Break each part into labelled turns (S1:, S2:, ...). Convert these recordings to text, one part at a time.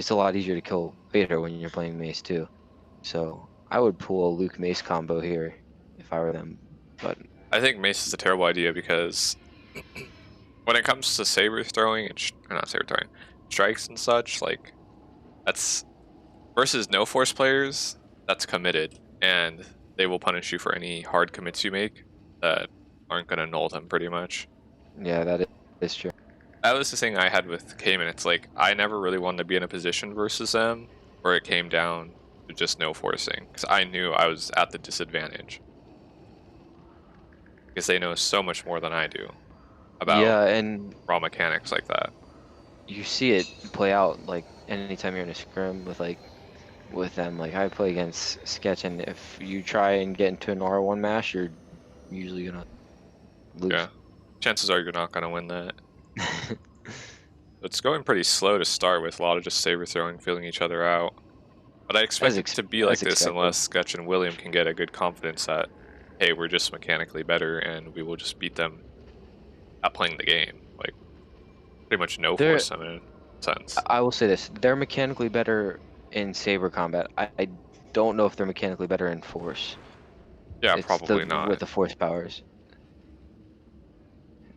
S1: it's a lot easier to kill Vader when you're playing Mace too. So I would pull a Luke Mace combo here if I were them. But
S2: I think Mace is a terrible idea because when it comes to saber throwing and or not saber throwing, strikes and such, like that's versus no force players, that's committed, and they will punish you for any hard commits you make that aren't gonna null them pretty much.
S1: yeah, that is true.
S2: That was the thing I had with Cayman. It's like I never really wanted to be in a position versus them where it came down to just no forcing because I knew I was at the disadvantage because they know so much more than I do about
S1: Yeah, and
S2: raw mechanics like that.
S1: you see it play out like anytime you're in a scrim with them. Like I play against Sketch, and if you try and get into an R1 mash, you're usually gonna lose.
S2: Yeah, chances are you're not gonna win that. It's going pretty slow to start with a lot of just saber throwing, feeling each other out. But I expect it to be like this
S1: expected.
S2: unless Sketch and William can get a good confidence that, hey, we're just mechanically better and we will just beat them at playing the game. Like, pretty much no force them in a sense.
S1: I will say this, they're mechanically better in saber combat. I don't know if they're mechanically better in force.
S2: Yeah, probably not.
S1: With the force powers.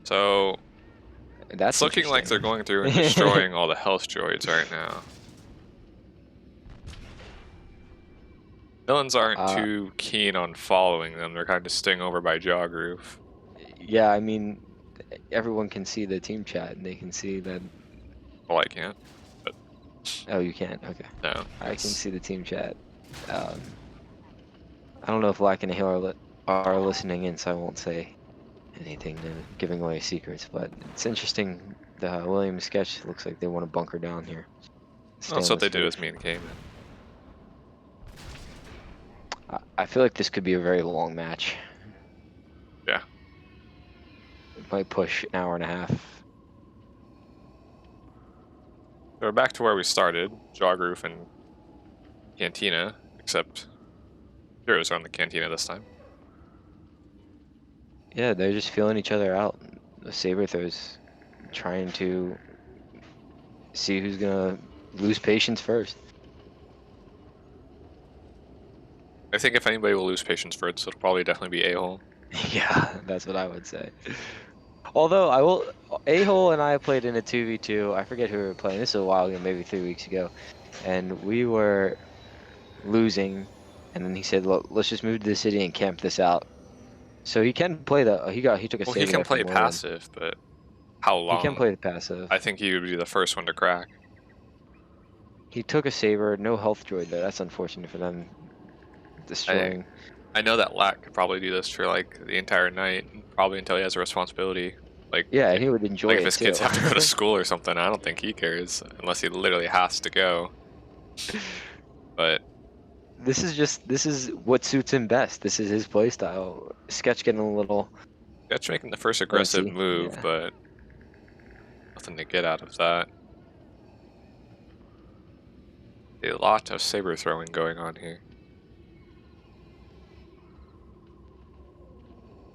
S2: So,
S1: that's
S2: it's looking like they're going through and destroying all the health droids right now. Villains aren't too keen on following them. They're kind of stung over by Jaw Groove.
S1: Yeah, I mean, everyone can see the team chat, and they can see that.
S2: Well, I can't. But...
S1: Oh, you can't? Okay.
S2: No.
S1: I can see the team chat. I don't know if Lack and Hale are listening in, so I won't say anything giving away secrets, but it's interesting. The William Sketch looks like they want to bunker down here.
S2: That's what they do with me and Cayman.
S1: I feel like this could be a very long match.
S2: Yeah.
S1: It might push an hour and a half.
S2: We're back to where we started. Jawgroof and Cantina, except Heroes are on the Cantina this time.
S1: Yeah, they're just feeling each other out. The saber throws, trying to see who's gonna lose patience first.
S2: I think if anybody will lose patience first, it'll probably definitely be A-Hole.
S1: Yeah, that's what I would say. Although A-Hole and I played in a 2v2. I forget who we were playing. This is a while ago, maybe 3 weeks ago, and we were losing. And then he said, "Look, let's just move to the city and camp this out." So he can play the. He took a.
S2: Well, he can play passive, but how long?
S1: He can play the passive.
S2: I think he would be the first one to crack.
S1: He took a saber, no health droid though. That's unfortunate for them. Destroying.
S2: I know that Lack could probably do this for like the entire night, probably until he has a responsibility. Like
S1: yeah, and he would enjoy
S2: like
S1: it
S2: if his
S1: too.
S2: kids have to go to school or something. I don't think he cares unless he literally has to go. But
S1: this is what suits him best. This is his playstyle. Sketch getting a little.
S2: Sketch making the first aggressive move, yeah. But nothing to get out of that. A lot of saber throwing going on here.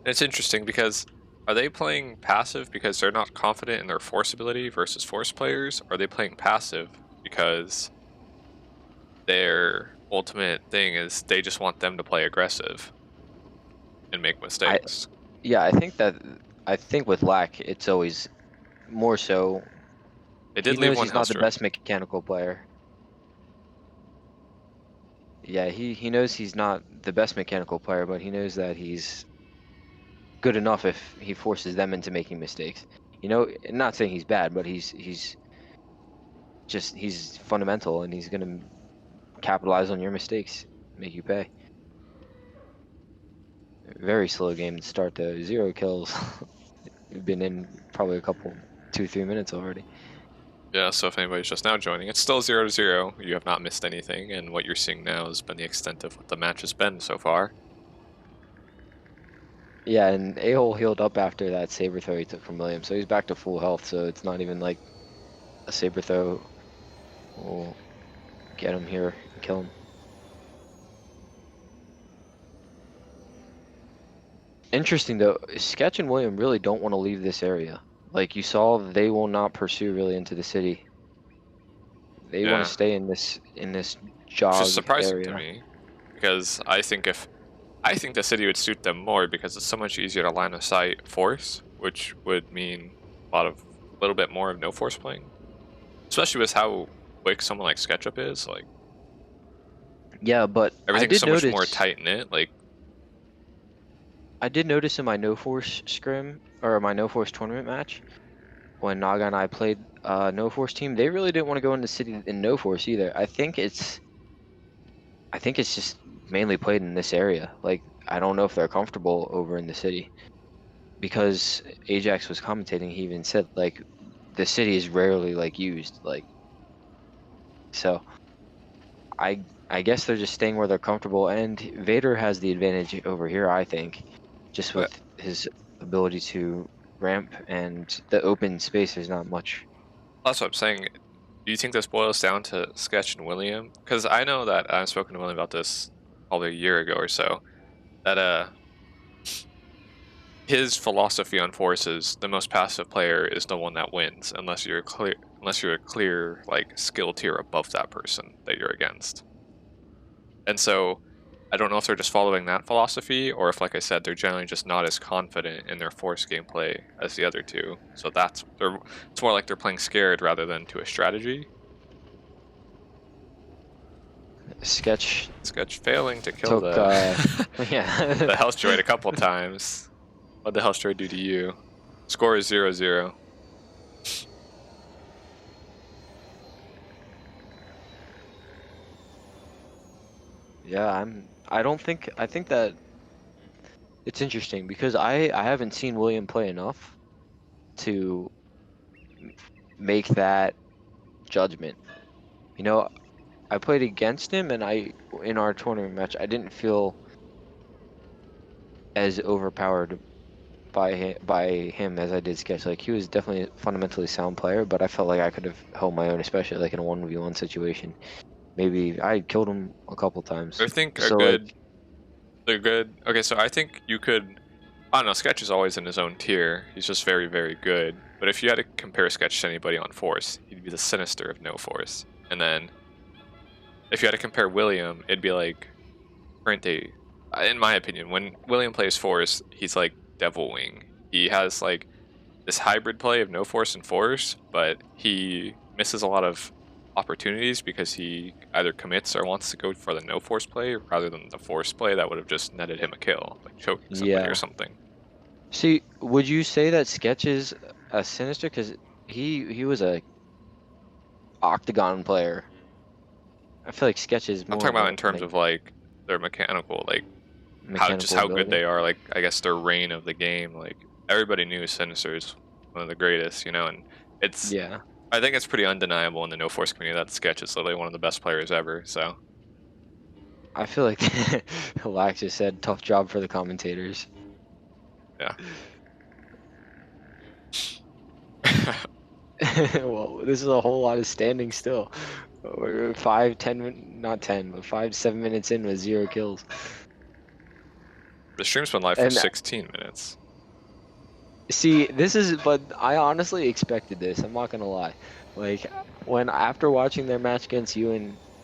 S2: It's interesting because are they playing passive because they're not confident in their force ability versus force players? Or are they playing passive because their ultimate thing is they just want them to play aggressive and make mistakes?
S1: I think with Lack, it's always more so.
S2: It did leave one.
S1: He's not the best mechanical player. Yeah, he knows he's not the best mechanical player, but he knows that he's good enough if he forces them into making mistakes. You know, not saying he's bad, but he's fundamental, and he's gonna capitalize on your mistakes, make you pay. Very slow game to start though. 0 kills. We've been in probably a couple, 2-3 minutes already.
S2: Yeah, so if anybody's just now joining, it's still 0-0. You have not missed anything, and what you're seeing now has been the extent of what the match has been so far.
S1: Yeah, and A-Hole healed up after that saber throw he took from William, so he's back to full health, so it's not even like a saber throw will get him here and kill him. Interesting though, Sketch and William really don't want to leave this area. Like you saw, they will not pursue really into the city. They want
S2: Yeah,
S1: to stay in this
S2: which is
S1: jog
S2: surprising to
S1: area.
S2: me because I think the city would suit them more because it's so much easier to line of sight force, which would mean a little bit more of no force playing, especially with how quick someone like Sketchup is. Like
S1: Yeah, but
S2: everything's so much more tight knit. Like
S1: I did notice in my no force scrim or my no force tournament match when Naga and I played no force team, they really didn't want to go into city in no force either. I think it's just mainly played in this area. Like I don't know if they're comfortable over in the city because Ajax was commentating. He even said like the city is rarely like used. Like so, I guess they're just staying where they're comfortable. And Vader has the advantage over here, I think, just
S2: but
S1: with his ability to ramp and the open space. There's not much.
S2: that's what I'm saying. Do you think this boils down to Sketch and William? Because I know that I've spoken to William about this probably a year ago or so. That his philosophy on force is the most passive player is the one that wins, unless you're a clear like skill tier above that person that you're against. And so I don't know if they're just following that philosophy or if, like I said, they're generally just not as confident in their force gameplay as the other two. So it's more like they're playing scared rather than to a strategy.
S1: Sketch
S2: Sketch failing to kill
S1: took,
S2: the
S1: yeah.
S2: the health droid a couple times. What'd the health droid do to you? Score is 0-0.
S1: Yeah, I think that it's interesting because I haven't seen William play enough to make that judgment. You know, I played against him and in our tournament match, I didn't feel as overpowered by him as I did Sketch. Like he was definitely a fundamentally sound player, but I felt like I could have held my own, especially like in a 1v1 situation. Maybe I killed him a couple times.
S2: I think
S1: So like
S2: they're good. Okay, so I think you could. I don't know. Sketch is always in his own tier. He's just very, very good. But if you had to compare Sketch to anybody on Force, he'd be the sinister of no Force. And then if you had to compare William, it'd be like Parente. In my opinion, when William plays Force, he's like Devil Wing. He has like this hybrid play of no Force and Force, but he misses a lot of opportunities because he either commits or wants to go for the no Force play rather than the Force play that would have just netted him a kill, like choking somebody or
S1: yeah.
S2: something.
S1: See, would you say that Sketch is a sinister? Because he was a octagon player. I feel like Sketch is
S2: I'm
S1: more
S2: talking
S1: of
S2: about
S1: a
S2: in terms
S1: like
S2: of like their mechanical, like
S1: mechanical
S2: how good
S1: ability.
S2: they are. Like I guess their reign of the game. Like everybody knew Sinister is one of the greatest, you know, and it's
S1: Yeah.
S2: I think it's pretty undeniable in the no force community that Sketch is literally one of the best players ever. So
S1: I feel like Lax just said tough job for the commentators.
S2: yeah.
S1: Well, this is a whole lot of standing still. We're 5, 10, not 10, but 5, 7 minutes in with 0 kills.
S2: The stream's been live for
S1: And
S2: 16 minutes.
S1: see, but I honestly expected this. I'm not gonna lie. Like after watching their match against you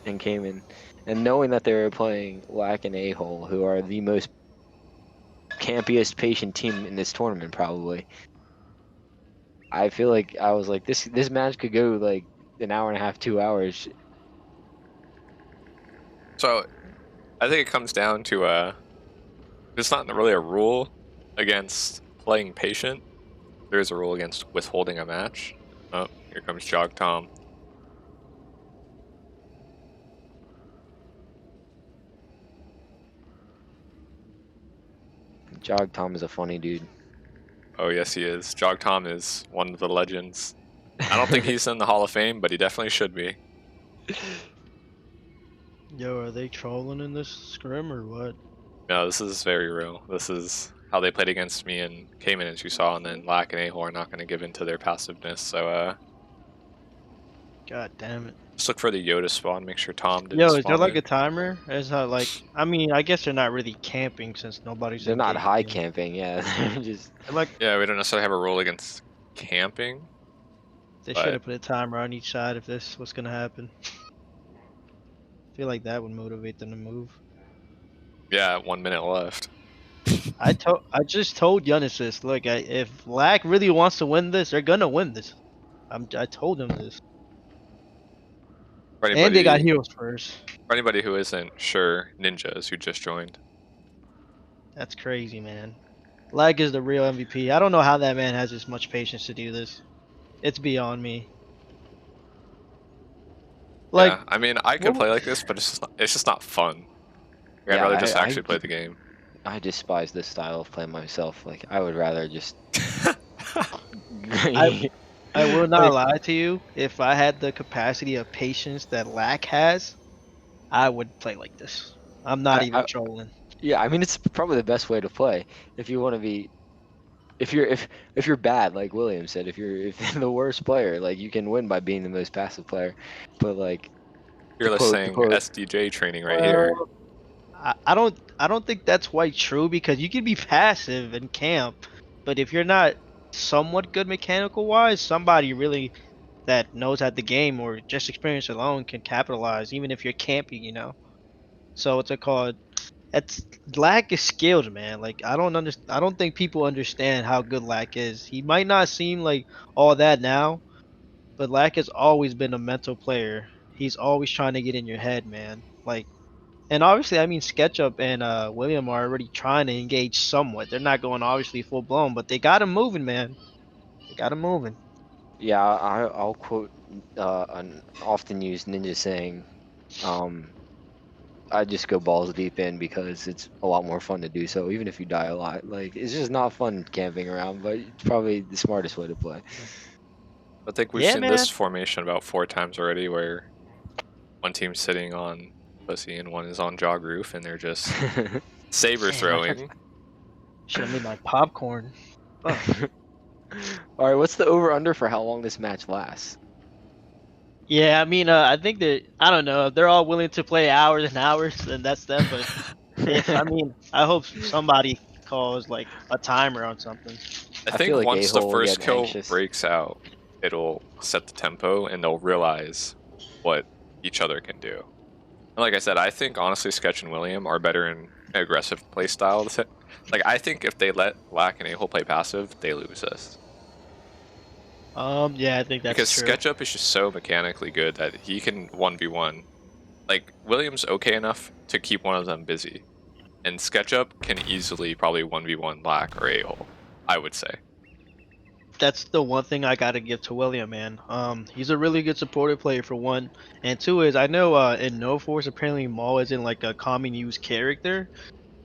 S1: and Cayman, and knowing that they were playing Lack and A-Hole, who are the most campiest patient team in this tournament, probably. I feel like I was like, this match could go like an hour and a half, 2 hours.
S2: So I think it comes down to it's not really a rule against playing patient. There is a rule against withholding a match. Oh, here comes Jog Tom.
S1: Jog Tom is a funny dude.
S2: Oh yes, he is. Jog Tom is one of the legends. I don't think he's in the Hall of Fame, but he definitely should be.
S3: Yo, are they trolling in this scrim or what?
S2: No, this is very real. This is how they played against me and Cayman, as you saw, and then Lack and A-Hole are not going to give in to their passiveness. So
S3: God damn it.
S2: just look for the Yoda spawn. Make sure Tom didn't
S3: Yo, is there
S2: spawn
S3: like
S2: there.
S3: a timer? Is that like, I mean, I guess they're not really camping since nobody's
S1: They're not high
S3: engaging.
S1: camping, yeah. They're just
S3: They're like,
S2: Yeah, we don't necessarily have a rule against camping.
S3: They
S2: But-
S3: should have put a timer on each side if this was gonna happen. I feel like that would motivate them to move.
S2: Yeah, 1 minute left.
S3: I just told Giannis this. Look, if Lack really wants to win this, they're gonna win this. I told him this.
S2: For
S3: And they got
S2: anybody,
S3: heroes first.
S2: for anybody who isn't sure, Ninjas who just joined.
S3: That's crazy, man. Lag is the real MVP. I don't know how that man has this much patience to do this. It's beyond me. Like,
S2: Yeah, I mean, I could play like this, but it's just not fun. Like, I'd
S1: Yeah,
S2: rather just actually play the game.
S1: I despise this style of play myself. Like, I would rather just.
S3: I will not
S1: Like,
S3: lie to you. If I had the capacity of patience that Lack has, I would play like this. I'm not even trolling.
S1: yeah, I mean, it's probably the best way to play if you want to be. If you're bad, like William said, if you're the worst player, like you can win by being the most passive player. But like
S2: You're
S1: to
S2: saying
S1: quote,
S2: SDJ training right here.
S3: Well, I don't think that's quite true because you can be passive in camp, but if you're not somewhat good mechanical wise, somebody really that knows how the game or just experience alone can capitalize, even if you're camping, you know. So what's it called? It's Lack is skilled, man. Like I don't think people understand how good Lack is. He might not seem like all that now, but Lack has always been a mental player. He's always trying to get in your head, man. Like, and obviously, I mean, Sketchup and William are already trying to engage somewhat. They're not going obviously full blown, but they got him moving, man. They got him moving.
S1: yeah, I'll quote an often used ninja saying, um, I just go balls deep in because it's a lot more fun to do so, even if you die a lot. Like, it's just not fun camping around, but it's probably the smartest way to play.
S2: I think we've
S3: Yeah,
S2: seen
S3: man.
S2: this formation about 4 times already, where one team's sitting on pussy and one is on jog roof, and they're just saber throwing.
S3: Should have made my popcorn. Fuck.
S1: All right, what's the over under for how long this match lasts?
S3: Yeah, I mean, I think that I don't know. If they're all willing to play hours and hours, then that's them. But if I mean, I hope somebody calls like a timer on something.
S2: I
S1: I
S2: think
S1: feel like
S2: once the
S1: A-hole will
S2: first
S1: get
S2: kill
S1: anxious.
S2: breaks out, it'll set the tempo and they'll realize what each other can do. And like I said, I think honestly Sketch and William are better in aggressive play style. Like I think if they let Lack and A-hole play passive, they lose this.
S3: Yeah, I think that's
S2: Because
S3: true.
S2: Sketchup is just so mechanically good that he can 1v1. Like William's okay enough to keep one of them busy. And Sketchup can easily probably 1v1 Lack or A-hole, I would say.
S3: That's the one thing I gotta give to William, man. He's a really good supportive player for one, and two is I know in No Force apparently Maul isn't like a common used character,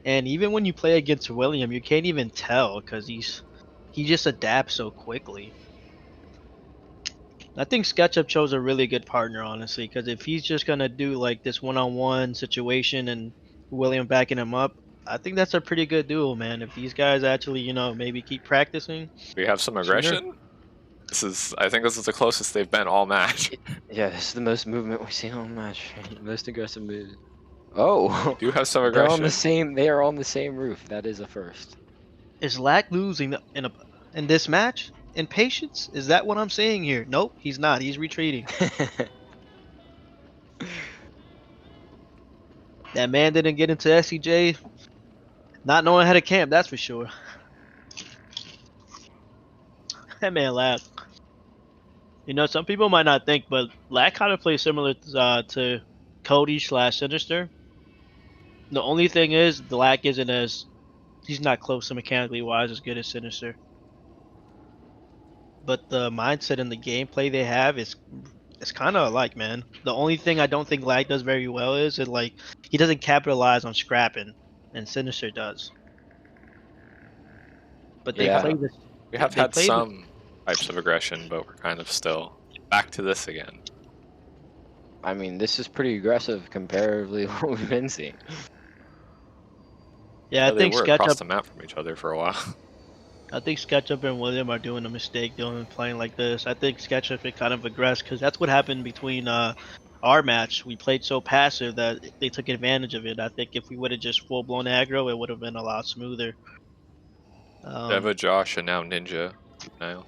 S3: and even when you play against William, you can't even tell because he just adapts so quickly. I think SketchUp chose a really good partner, honestly, because if he's just gonna do like this one-on-one situation and William backing him up, I think that's a pretty good duo, man. If these guys actually, maybe keep practicing.
S2: We have some
S3: Sooner.
S2: aggression. I think this is the closest they've been all match.
S1: Yeah, this is the most movement we've seen on the match. Most aggressive move. Oh,
S2: Do have some
S1: they're on the
S2: aggression.
S1: same. They are on the same roof. That is a first.
S3: Is Lack losing in this match? In patience? Is that what I'm saying here? Nope, he's not. He's retreating. That man didn't get into SCJ not knowing how to camp, that's for sure. That man laughed. Some people might not think, but Lack kind of plays similar to Cody / Sinister. The only thing is, the Lack isn't as he's not close to mechanically wise as good as Sinister. But the mindset and the gameplay they have is it's kind of alike, man. The only thing I don't think Lack does very well is like he doesn't capitalize on scrapping, and Sinister does. But they
S1: Yeah.
S3: play this.
S2: We have
S3: they
S2: had
S3: play
S2: some types of aggression, but we're kind of still back to this again.
S1: I mean, this is pretty aggressive comparatively what we've been seeing.
S3: Yeah,
S2: They were across the
S3: SketchUp.
S2: map from each other for a while.
S3: I think SketchUp and William are doing a mistake doing playing like this. I think SketchUp is kind of aggressive because that's what happened between our match. We played so passive that they took advantage of it. I think if we would have just full blown aggro, it would have been a lot smoother.
S2: Deva, Josh, and now Ninja. Now.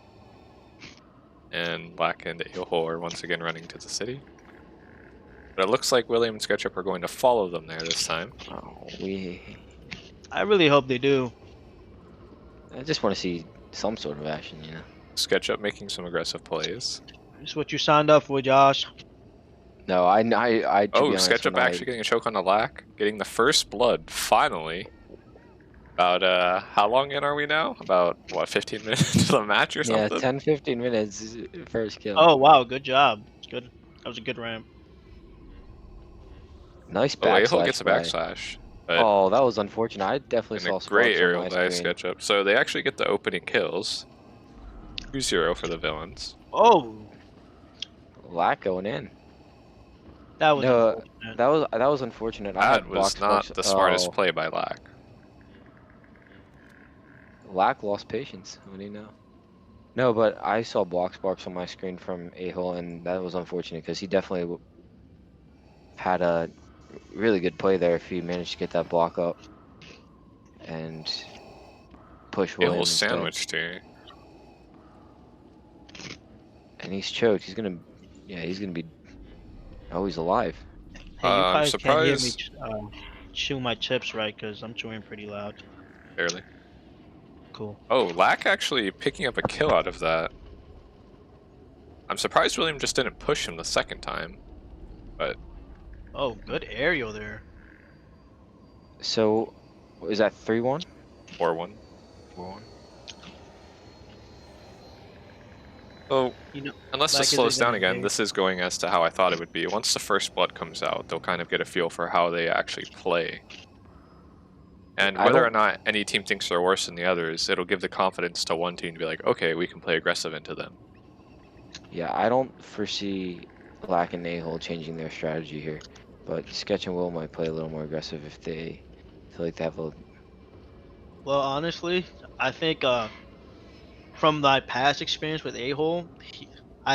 S2: and Black and A-hole are once again running to the city. But it looks like William and Sketchup are going to follow them there this time.
S1: Oh,
S3: I really hope they do.
S1: I just want to see some sort of action, you know.
S2: Sketchup making some aggressive plays.
S3: It's what you signed up for, Josh.
S1: No, I to
S2: Oh,
S1: be honest,
S2: Sketchup
S1: when
S2: actually getting a choke on the Lack, getting the first blood, finally. About, how long in are we now? About, what, 15 minutes into the match or
S1: yeah,
S2: something?
S1: 10-15 minutes, first kill.
S3: Oh wow, good job. Good. That was a good ramp.
S1: Nice
S2: Oh, A-hole
S1: backslash
S2: gets a
S1: by-
S2: backslash. But
S1: Oh, that was unfortunate. I definitely
S2: and
S1: saw
S2: a great
S1: sparks on
S2: aerial
S1: my
S2: by
S1: screen.
S2: Sketchup. So they actually get the opening kills. 2-0 for the villains.
S3: Oh,
S1: Lack going in.
S3: that was
S1: No,
S3: unfortunate.
S1: that was unfortunate. I
S2: That
S1: had
S2: was
S1: box
S2: not
S1: sparks.
S2: the smartest
S1: Oh,
S2: play by Lack.
S1: Lack lost patience. What do you know? No, but I saw block sparks on my screen from A-hole, and that was unfortunate because he definitely had a really good play there if he managed to get that block up and push William
S2: A-hole's
S1: instead.
S2: sandwiched here.
S1: And he's choked. He's gonna be. Oh, he's alive.
S3: Hey, you
S2: I'm
S3: probably can't hear me
S2: surprised.
S3: chew my chips right because I'm chewing pretty loud.
S2: Barely.
S3: Cool.
S2: Oh, Lack actually picking up a kill out of that. I'm surprised William just didn't push him the second time. But
S3: Oh, good aerial there.
S1: So, is that 3-1?
S2: 4-1.
S1: 4-1.
S2: So,
S3: You know,
S2: unless
S3: Lack
S2: this
S3: isn't
S2: slows down
S3: gonna
S2: again,
S3: dare.
S2: this is going as to how I thought it would be. Once the first blood comes out, they'll kind of get a feel for how they actually play. And
S1: I
S2: whether or
S1: don't-
S2: not any team thinks they're worse than the others, it'll give the confidence to one team to be like, okay, we can play aggressive into them.
S1: Yeah, I don't foresee Lack and A-hole changing their strategy here, but Sketch and Will might play a little more aggressive if they feel like they have a.
S3: Well, honestly, I think from my past experience with A-hole,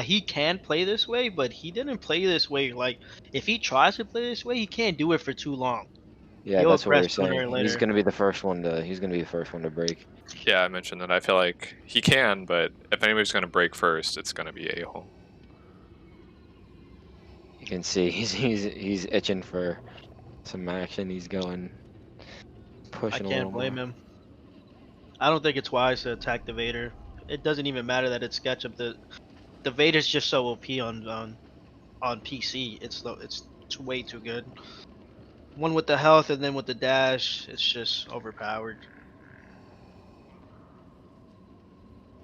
S3: he can play this way, but he didn't play this way. Like, if he tries to play this way, he can't do it for too long.
S1: Yeah,
S3: He'll
S1: that's what we were
S3: aggress sooner or
S1: saying. He's
S3: later.
S1: gonna be the first one to. He's gonna be the first one to break.
S2: Yeah, I mentioned that I feel like he can, but if anybody's going to break first, it's going to be A-hole.
S1: You can see he's itching for some action. He's going
S3: I
S1: pushing a
S3: can't
S1: little
S3: blame
S1: more.
S3: him. I don't think it's wise to attack the Vader. It doesn't even matter that it's Sketchup. The Vader's just so OP on PC. It's way too good. One with the health and then with the dash, it's just overpowered.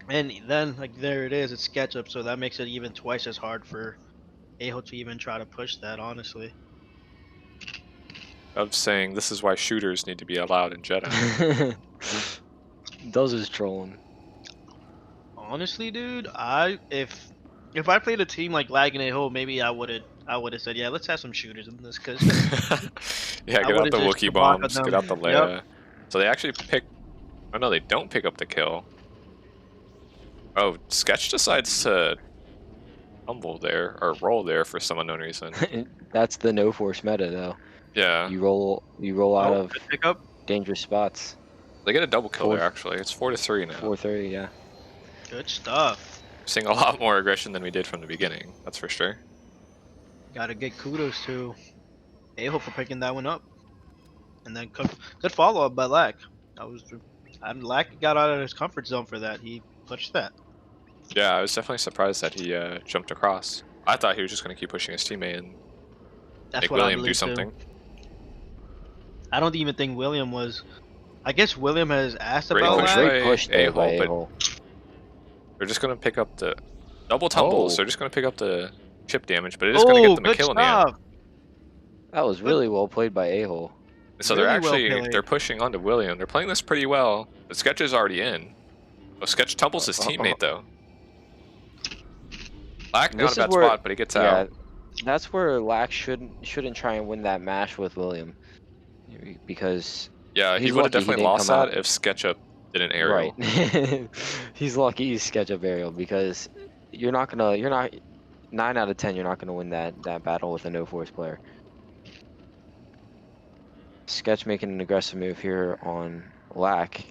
S3: And then like there it is, it's Sketchup, so that makes it even twice as hard for A-hole to even try to push that. Honestly,
S2: Of saying this is why shooters need to be allowed in Jeddah.
S1: Those is trolling.
S3: honestly, dude, if I played a team like Lag and A-hole, maybe I would have said, yeah, let's have some shooters in this, cause
S2: Yeah,
S3: I
S2: get out
S3: would've
S2: the
S3: just
S2: Wookiee
S3: blocked
S2: bombs,
S3: them.
S2: get out the
S3: Yep.
S2: Leia. So they actually pick. Oh no, they don't pick up the kill. Oh, Sketch decides to tumble there or roll there for some unknown reason.
S1: That's the no force meta though.
S2: Yeah,
S1: You roll out
S3: Oh,
S1: of
S3: good pickup.
S1: dangerous spots.
S2: they get a double kill there.
S1: Fourth.
S2: Actually, it's 4-3 now.
S1: 4-3, yeah.
S3: Good stuff.
S2: Seeing a lot more aggression than we did from the beginning. That's for sure.
S3: Gotta get kudos to A-hole for picking that one up, and then good follow up by Lack. Lack got out of his comfort zone for that. He pushed that.
S2: Yeah, I was definitely surprised that he jumped across. I thought he was just going to keep pushing his teammate and
S3: That's
S2: make
S3: what I
S2: William do
S3: believe
S2: something.
S3: too. I don't even think William was. I guess William has asked
S2: Great
S3: about
S2: push
S3: Lack.
S2: by
S1: Great push there by
S2: A-hole, but
S1: A-hole.
S2: they're just going to pick up the double tumbles.
S1: Oh.
S2: They're just going to pick up the chip damage, but it is going to get them a
S3: good
S2: kill in the end.
S3: stuff.
S1: That was really well played by A-hole.
S2: So
S3: Really
S2: they're
S3: well
S2: actually
S3: played.
S2: they're pushing onto William. They're playing this pretty well. The Sketch is already in. Oh, Sketch tumbles his teammate though. Lack not
S1: This
S2: a
S1: is
S2: bad
S1: where-
S2: spot, but he gets out.
S1: That's where Lack shouldn't try and win that match with William, because
S2: Yeah, he
S1: he's
S2: would have
S1: lucky he
S2: definitely
S1: didn't
S2: lost
S1: come
S2: that
S1: out.
S2: if Sketchup did an aerial.
S1: right. He's lucky he's Sketchup aerial because you're not 9 out of 10 you're not gonna win that battle with a no force player. Sketch making an aggressive move here on Lack.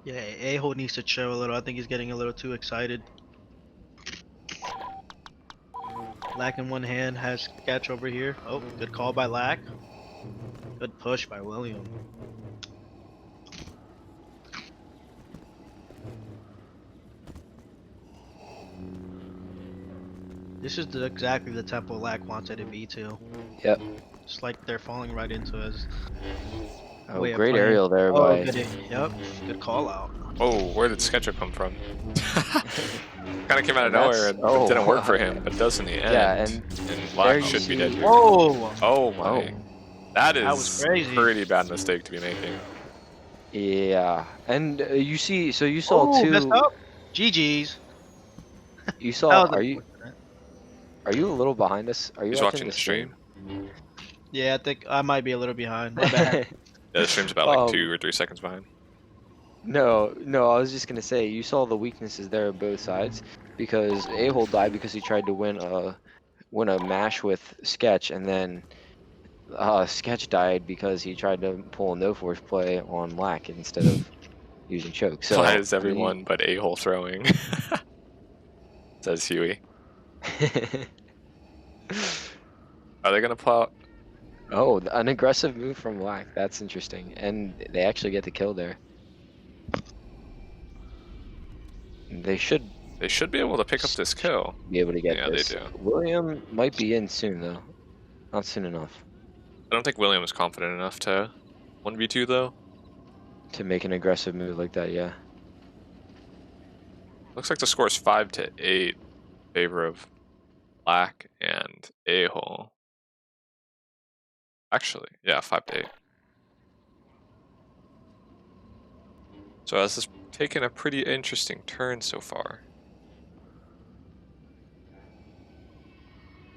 S3: Yeah, A-hole needs to chill a little. I think he's getting a little too excited. Lack in one hand, has Sketch over here. Oh, good call by Lack. Good push by William. This is exactly the tempo Lack wanted to be to.
S1: Yep.
S3: It's like they're falling right into his
S1: Oh,
S3: way of
S1: great
S3: playing.
S1: aerial there
S3: Oh,
S1: by.
S3: good. Yep, good call out.
S2: Oh, where did Sketchup come from? Kind of came out of
S1: And
S2: nowhere
S1: that's
S2: and it didn't work for
S1: oh
S2: him, but it does in the end.
S1: yeah, and
S2: And
S1: there
S2: Lack
S1: you
S2: should be
S1: see.
S2: dead here.
S3: Whoa!
S2: Oh my.
S1: Oh.
S2: That
S3: That was
S2: is
S3: crazy.
S2: a pretty bad mistake to be making.
S1: Yeah, and you see, so you saw
S3: Oh, messed
S1: two.
S3: up. GG's.
S1: You
S3: That
S1: saw.
S3: was
S1: Are you?
S3: unfortunate.
S1: Are you a little behind us? Are you
S2: He's
S1: watching
S2: watching the stream.
S3: Yeah, I think I might be a little behind. My bad.
S2: Yeah, the stream's about like
S1: Um,
S2: 2 or 3 seconds behind.
S1: No, no, I was just gonna say you saw the weaknesses there on both sides because A-hole died because he tried to win a mash with Sketch, and then Sketch died because he tried to pull a no force play on Lack instead of using choke.
S2: Why
S1: So
S2: is everyone but A-hole throwing? Says Huey. Are they gonna plow?
S1: Oh, an aggressive move from Lack. That's interesting, and they actually get the kill there. They should
S2: They should be able to pick up this kill.
S1: be able to get
S2: Yeah,
S1: this.
S2: they do.
S1: William might be in soon though. Not soon enough
S2: I don't think William is confident enough to 1v2 though.
S1: to make an aggressive move like that. Yeah.
S2: Looks like the score is 5-8 in favor of Lack and A-hole. Actually, yeah, 5-8. So this has taken a pretty interesting turn so far.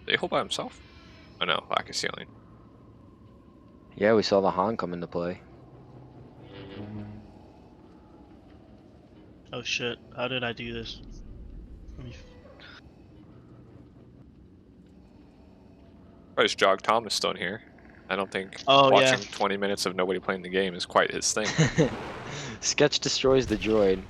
S2: Is A-hole by himself? Oh no, Lack is stealing.
S1: Yeah, we saw the Han come into play.
S3: Oh shit! How did I do this? Let me
S2: Why is Jog Thomas still in here? I don't think
S3: Oh, yeah.
S2: watching 20 minutes of nobody playing the game is quite his thing.
S1: Sketch destroys the droid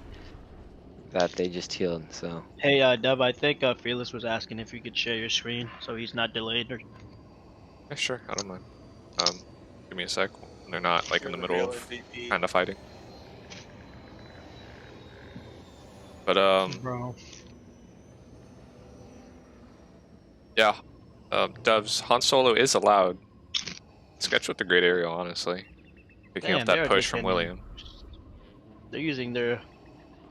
S1: that they just healed. So
S3: Hey, Dub, I think Fearless was asking if you could share your screen so he's not delayed. Or...
S2: Yeah, sure, I don't mind. Give me a sec. When they're not like in the middle of kind of fighting. But
S3: Bro.
S2: yeah, Doves Han Solo is allowed. Sketch with the great aerial, honestly, picking
S3: Damn,
S2: up
S3: they're
S2: that push
S3: just
S2: from
S3: hitting-
S2: William.
S3: They're using their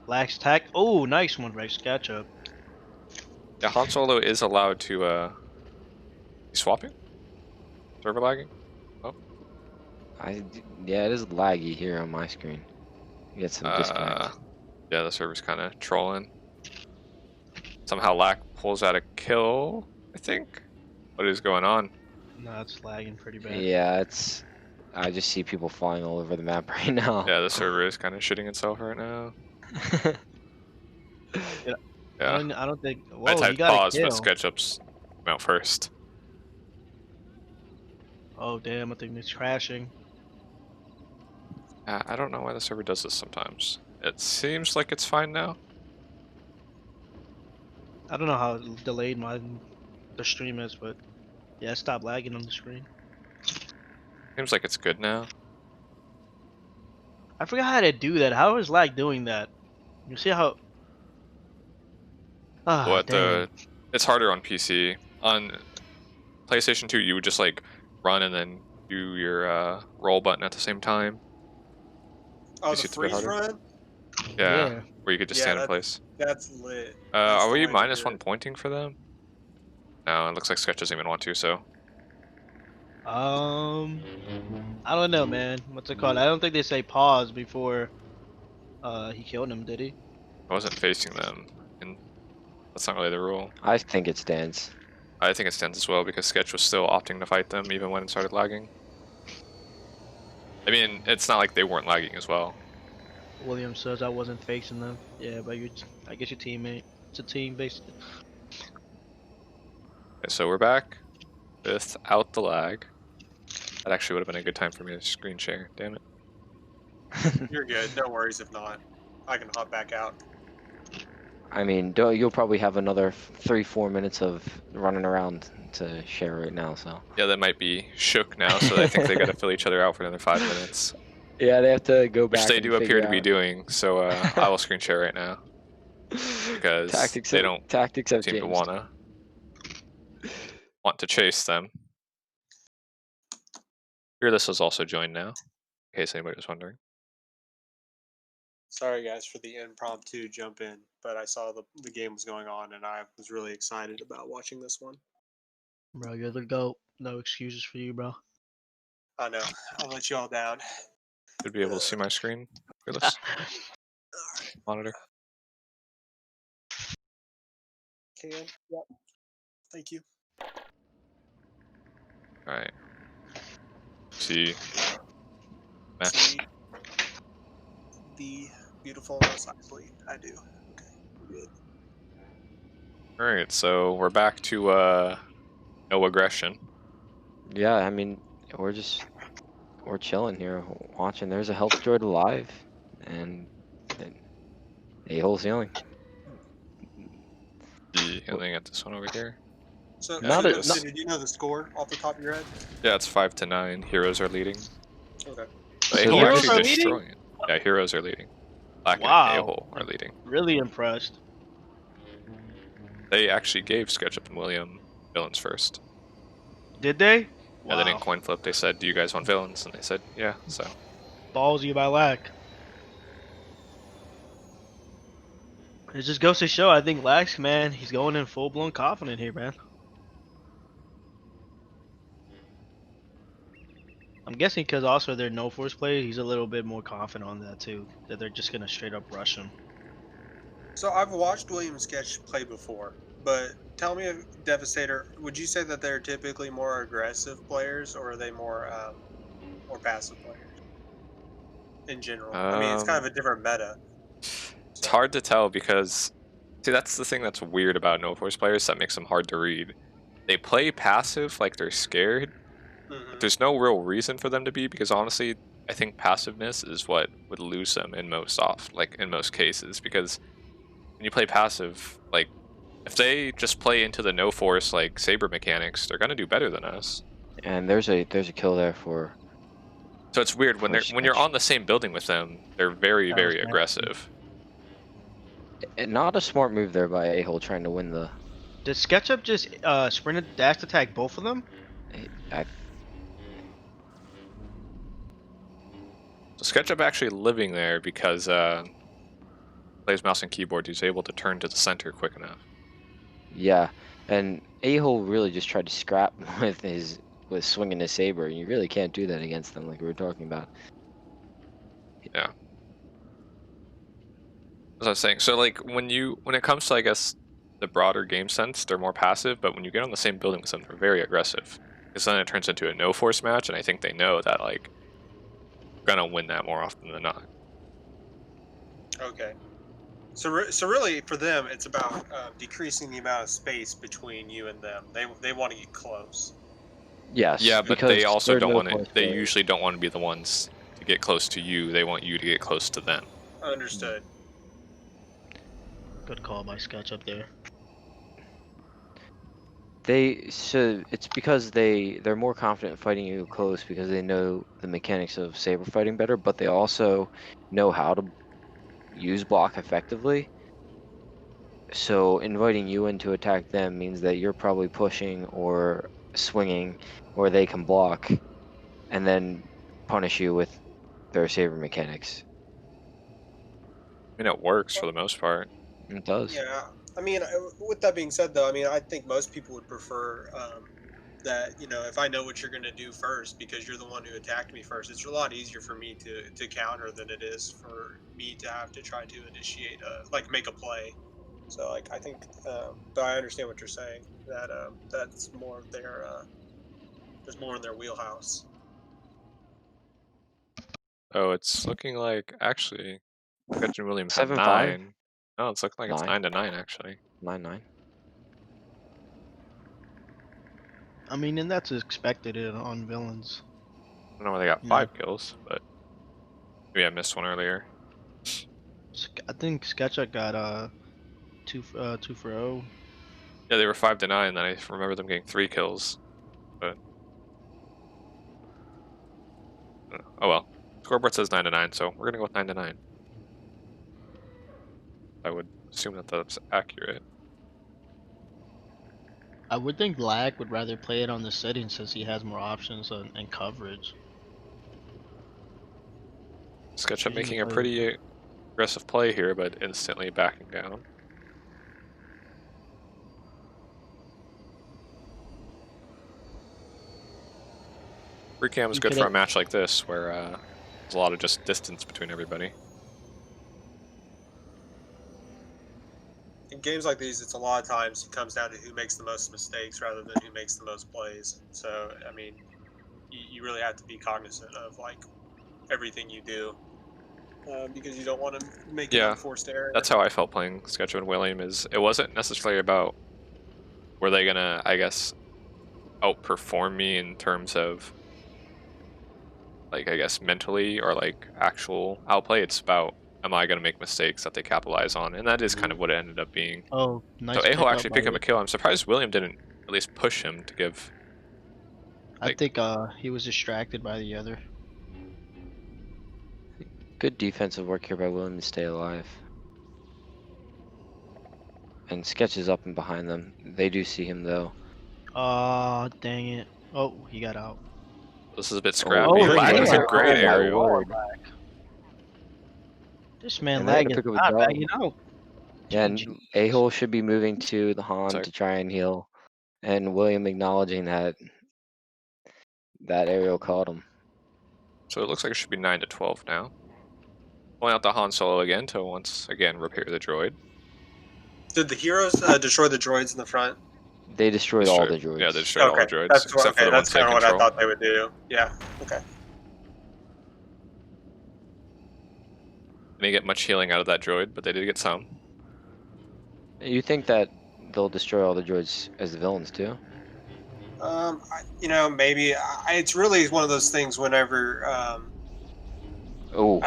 S3: lax tack. Oh, nice one, right? Sketchup.
S2: Yeah, Han Solo is allowed to he's swapping? Server lagging?
S1: yeah, it is laggy here on my screen. You get some disconnect.
S2: Yeah, the server's kind of trolling. Somehow Lack pulls out a kill, I think. What is going on?
S3: No, it's lagging pretty bad.
S1: Yeah, I just see people flying all over the map right now.
S2: Yeah, the server is kind of shitting itself right now.
S3: Yeah.
S2: Yeah.
S3: I don't think.
S2: I
S3: Whoa, he
S2: typed
S3: got
S2: pause,
S3: a
S2: but
S3: kill.
S2: SketchUp's come out first.
S3: Oh damn! I think it's crashing.
S2: I don't know why the server does this sometimes. It seems like it's fine now.
S3: I don't know how delayed the stream is, but yeah, stop lagging on the screen.
S2: Seems like it's good now.
S3: I forgot how to do that. How is lag doing that? You see how? Ah,
S2: What
S3: damn.
S2: it's harder on PC. On PlayStation 2, you would just like run and then do your roll button at the same time.
S4: Oh,
S2: Is
S4: the
S2: it a bit
S4: freeze
S2: harder?
S4: run?
S2: Yeah,
S3: Yeah.
S2: where you could just
S4: Yeah,
S2: stand in place.
S4: That's lit.
S2: Are we
S4: That's
S2: minus
S4: lit.
S2: 1 pointing for them? No, it looks like Sketch doesn't even want to, so.
S3: I don't know, man. What's it called? I don't think they say pause before he killed him, did he?
S2: I wasn't facing them, and that's not really the rule.
S1: I think it stands.
S2: I think it stands as well because Sketch was still opting to fight them even when it started lagging. I mean, it's not like they weren't lagging as well.
S3: William says I wasn't facing them. Yeah, but I guess your teammate. It's a team basically.
S2: Okay, so we're back without the lag. That actually would have been a good time for me to screen share. Damn it.
S4: You're good. No worries if not. I can hop back out.
S1: I mean, you'll probably have another 3-4 minutes of running around to share right now. So
S2: Yeah, they might be shook now, so I think they got to fill each other out for another 5 minutes,
S1: yeah, they have to go
S2: which
S1: back
S2: they
S1: and
S2: do appear
S1: figure
S2: to be
S1: out.
S2: doing. So I will screen share right now because they don't
S1: tactics have
S2: seem to
S1: changed.
S2: want to chase them. Fearless is also joined now, in case anybody was wondering.
S4: Sorry guys for the impromptu jump in, but I saw the game was going on and I was really excited about watching this one.
S3: Bro, you're the GOAT. No excuses for you, bro.
S4: I know. I'll let you all down.
S2: Should be able to see my screen, Fearless monitor.
S4: Can. Yep. Thank you.
S2: All right. See. Meh.
S4: See the beautifulness. Actually, I do. Okay. Good.
S2: All right, so we're back to no aggression.
S1: Yeah, I mean, we're chilling here, watching. There's a health droid alive, and a hole ceiling.
S2: The healing at this one over here.
S4: So,
S1: Not
S2: a-
S4: so did you know the score off the top of your head?
S2: Yeah, it's 5-9. Heroes are leading.
S4: Okay.
S2: So
S1: So
S2: A-hole
S3: Heroes
S2: actually
S3: are leading?
S2: destroying it. Yeah, heroes are leading. Black
S3: Wow.
S2: and A-hole are leading.
S3: Really impressed.
S2: They actually gave Sketchup and William villains first.
S3: Did they?
S2: Yeah, they didn't
S3: Wow.
S2: coin flip. They said, "Do you guys want villains?" And they said, "Yeah." So
S3: Ballsy by Lack. It just goes to show, I think Lax, man, he's going in full blown confident here, man. I'm guessing because also they're no force players, he's a little bit more confident on that too. That they're just gonna straight up rush him.
S4: So I've watched William Sketch play before, but tell me, Devastator, would you say that they're typically more aggressive players, or are they more passive players in general? I mean, it's kind of a different meta.
S2: it's hard to tell because, see, that's the thing that's weird about no force players that makes them hard to read. They play passive like they're scared, but there's no real reason for them to be because honestly, I think passiveness is what would lose them in most cases because when you play passive, like if they just play into the no force like saber mechanics, they're gonna do better than us.
S1: And there's a kill there for.
S2: So it's weird when
S1: For
S2: when you're
S1: Sketch.
S2: on the same building with them, they're very
S3: That was
S2: very
S3: nice.
S2: aggressive.
S1: Not a smart move there by a-hole trying to win the.
S3: Did SketchUp just sprint and dash attack both of them?
S1: I,
S2: So SketchUp actually living there because plays mouse and keyboard. He's able to turn to the center quick enough.
S1: yeah, and a-hole really just tried to scrap with swinging his saber. You really can't do that against them, like we were talking about.
S2: Yeah. As I was saying, so like when it comes to I guess the broader game sense, they're more passive, but when you get on the same building with them, they're very aggressive. Because then it turns into a no force match, and I think they know that like we're gonna win that more often than not.
S4: Okay. So really, for them, it's about decreasing the amount of space between you and them. They want to get close.
S1: Yes.
S2: Yeah, but
S1: because
S2: they also
S1: they're
S2: don't
S1: no
S2: want to.
S1: force
S2: They
S1: players.
S2: usually don't want to be the ones to get close to you. They want you to get close to them.
S4: Understood.
S3: Good call by SketchUp there.
S1: So it's because they're more confident fighting you close because they know the mechanics of saber fighting better, but they also know how to use block effectively. So inviting you in to attack them means that you're probably pushing or swinging, or they can block, and then punish you with their saber mechanics.
S2: I mean, it works for the most part.
S1: It does.
S4: Yeah. I mean, with that being said, though, I mean, I think most people would prefer that, if I know what you're going to do first because you're the one who attacked me first, it's a lot easier for me to counter than it is for me to have to try to initiate, make a play. So, like, I think, but I understand what you're saying, that that's more of their, there's more in their wheelhouse.
S2: Oh, it's looking like actually, Sketch and William have
S1: 7-5?
S2: 9. No, it's looking like it's
S1: 9.
S2: 9-9 actually.
S1: 9-9.
S3: I mean, and that's expected on villains.
S2: I don't know where they got
S3: Yeah.
S2: 5 kills, but maybe I missed one earlier.
S3: I think Sketchup got 2 for 0.
S2: Yeah, they were 5-9. Then I remember them getting 3 kills. But I don't know. Oh well. Scoreboard says 9-9, so we're gonna go with 9-9. I would assume that that's accurate.
S3: I would think Lag would rather play it on the settings since he has more options and coverage.
S2: Sketchup
S3: He's
S2: making a
S3: gonna play-
S2: pretty aggressive play here, but instantly backing down. Free cam is
S3: You
S2: good
S3: could
S2: for a
S3: have-
S2: match like this, where there's a lot of just distance between everybody.
S4: In games like these, it's a lot of times it comes down to who makes the most mistakes rather than who makes the most plays. So, I mean, you really have to be cognizant of like everything you do because you don't want to make an
S2: Yeah,
S4: unforced error.
S2: that's how I felt playing Sketchup and William. It wasn't necessarily about were they gonna, I guess, outperform me in terms of like, I guess, mentally or like actual outplay. It's about am I gonna make mistakes that they capitalize on, and that is kind of what it ended up being.
S3: Oh, nice.
S2: So Aho actually
S3: by
S2: picked up
S3: you.
S2: a kill. I'm surprised William didn't at least push him to give.
S3: I think he was distracted by the other.
S1: Good defensive work here by William to stay alive. And Sketch is up and behind them. They do see him though.
S3: Oh, dang it. Oh, he got out.
S2: This is a bit
S1: Oh,
S2: scrappy.
S4: good
S2: Lag is a
S4: game.
S2: great
S1: Oh my
S2: aerial.
S1: lord.
S3: This man
S1: And they're
S3: Lag
S1: gonna
S3: is
S1: pick up a
S3: not
S1: draw.
S3: bagging out.
S1: Yeah, and
S3: GG.
S1: A-hole should be moving to the Han
S2: Sorry.
S1: to try and heal. And William acknowledging that aerial caught him.
S2: So it looks like it should be 9-12 now. Pulling out the Han Solo again to once again repair the droid.
S4: Did the heroes destroy the droids in the front?
S1: They destroyed all the droids.
S2: Yeah, they destroyed all the droids
S4: that's
S2: except for the ones
S4: that's
S2: they
S4: kind of what I
S2: control.
S4: thought they would do. Yeah. Okay.
S2: They didn't get much healing out of that droid, but they did get some.
S1: You think that they'll destroy all the droids as the villains too?
S4: Maybe it's really one of those things. Whenever
S1: Oh,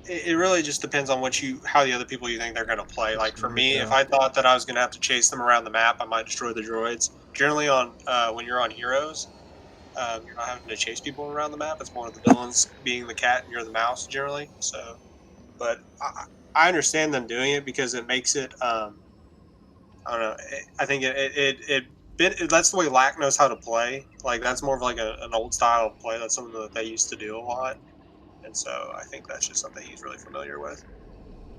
S4: it really just depends on how the other people you think they're going to play. Like for me,
S3: Yeah.
S4: if I thought that I was going to have to chase them around the map, I might destroy the droids. Generally, when you're on heroes, you're not having to chase people around the map. It's more of the villains being the cat and you're the mouse generally. So, but I understand them doing it because it makes it. I don't know. I think that's the way Lack knows how to play. Like that's more of like an old style of play. That's something that they used to do a lot. And so I think that's just something he's really familiar with.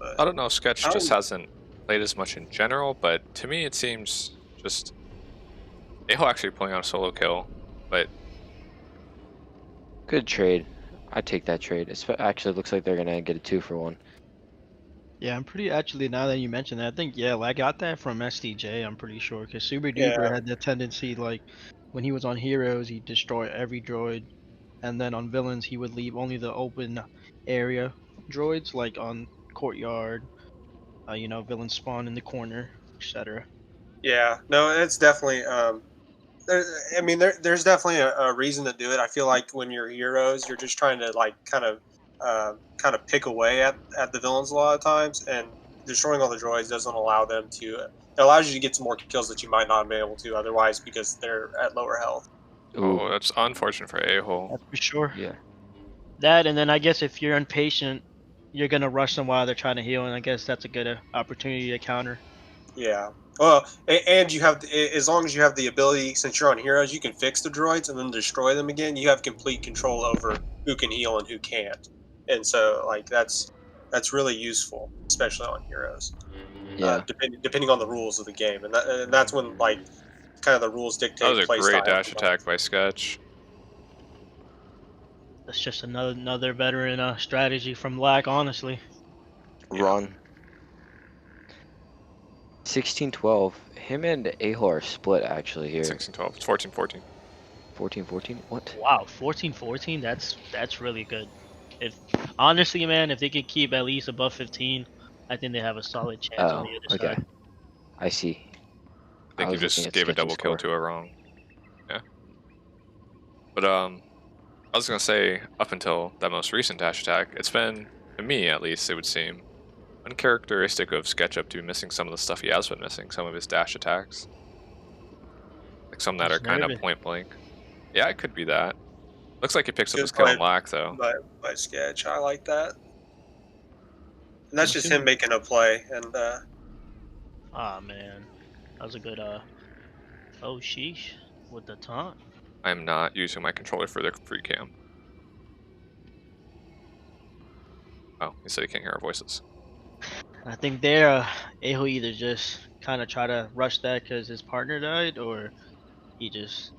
S4: But
S2: I don't know, Sketch
S4: I
S2: just
S4: don't-
S2: hasn't played as much in general, but to me it seems just Aho actually pulling out a solo kill, but
S1: good trade. I take that trade. Actually, looks like they're gonna get a 2-for-1.
S3: Yeah, I'm pretty actually now that you mention that, I think I got that from SDJ. I'm pretty sure because Super Duper
S4: Yeah.
S3: had the tendency like when he was on Heroes, he'd destroy every droid, and then on Villains he would leave only the open area droids like on Courtyard, villain spawn in the corner, etc.
S4: Yeah, no, it's definitely. There's definitely a reason to do it. I feel like when you're heroes, you're just trying to like kind of pick away at the villains a lot of times, and destroying all the droids doesn't allow them to. It allows you to get some more kills that you might not have been able to otherwise because they're at lower health.
S1: Ooh,
S2: oh, that's unfortunate for Aho.
S3: That's for sure.
S1: yeah.
S3: That and then I guess if you're impatient, you're gonna rush them while they're trying to heal, and I guess that's a good opportunity to counter.
S4: Yeah. Well, and you have as long as you have the ability, since you're on heroes, you can fix the droids and then destroy them again. You have complete control over who can heal and who can't, and so like that's really useful, especially on heroes.
S1: Yeah.
S4: Depending on the rules of the game, and that's when like kind of the rules dictate.
S2: That was a
S4: play
S2: great
S4: style.
S2: dash attack by Sketch.
S3: That's just another veteran strategy from Lack, honestly.
S1: Run. 16-12. Him and A-hole are split actually here.
S2: 16-12. It's 14-14.
S1: 14-14. What?
S3: Wow, 14-14. That's really good. If honestly, man, if they could keep at least above 15, I think they have a solid chance on
S1: Oh,
S3: the other
S1: okay.
S3: side.
S1: I see.
S2: I think you
S1: was looking
S2: just
S1: at
S2: gave a
S1: Sketch's
S2: double kill
S1: score.
S2: to a wrong. Yeah. But I was gonna say up until that most recent dash attack, it's been, to me at least, it would seem uncharacteristic of Sketchup to be missing some of the stuff he has been missing, some of his dash attacks. Like some that
S3: He's
S2: are kind of
S3: nervous.
S2: point blank. Yeah, it could be that. Looks like he picks up
S4: Good
S2: his kill
S4: play
S2: on Lack though.
S4: by Sketch. I like that. And that's
S3: Me
S4: just
S3: too.
S4: him making a play. And
S3: Ah man, that was a good oh sheesh with the taunt.
S2: I'm not using my controller for the free cam. Oh, he said he can't hear our voices.
S3: I think there, Aho either just kind of try to rush that because his partner died, or he just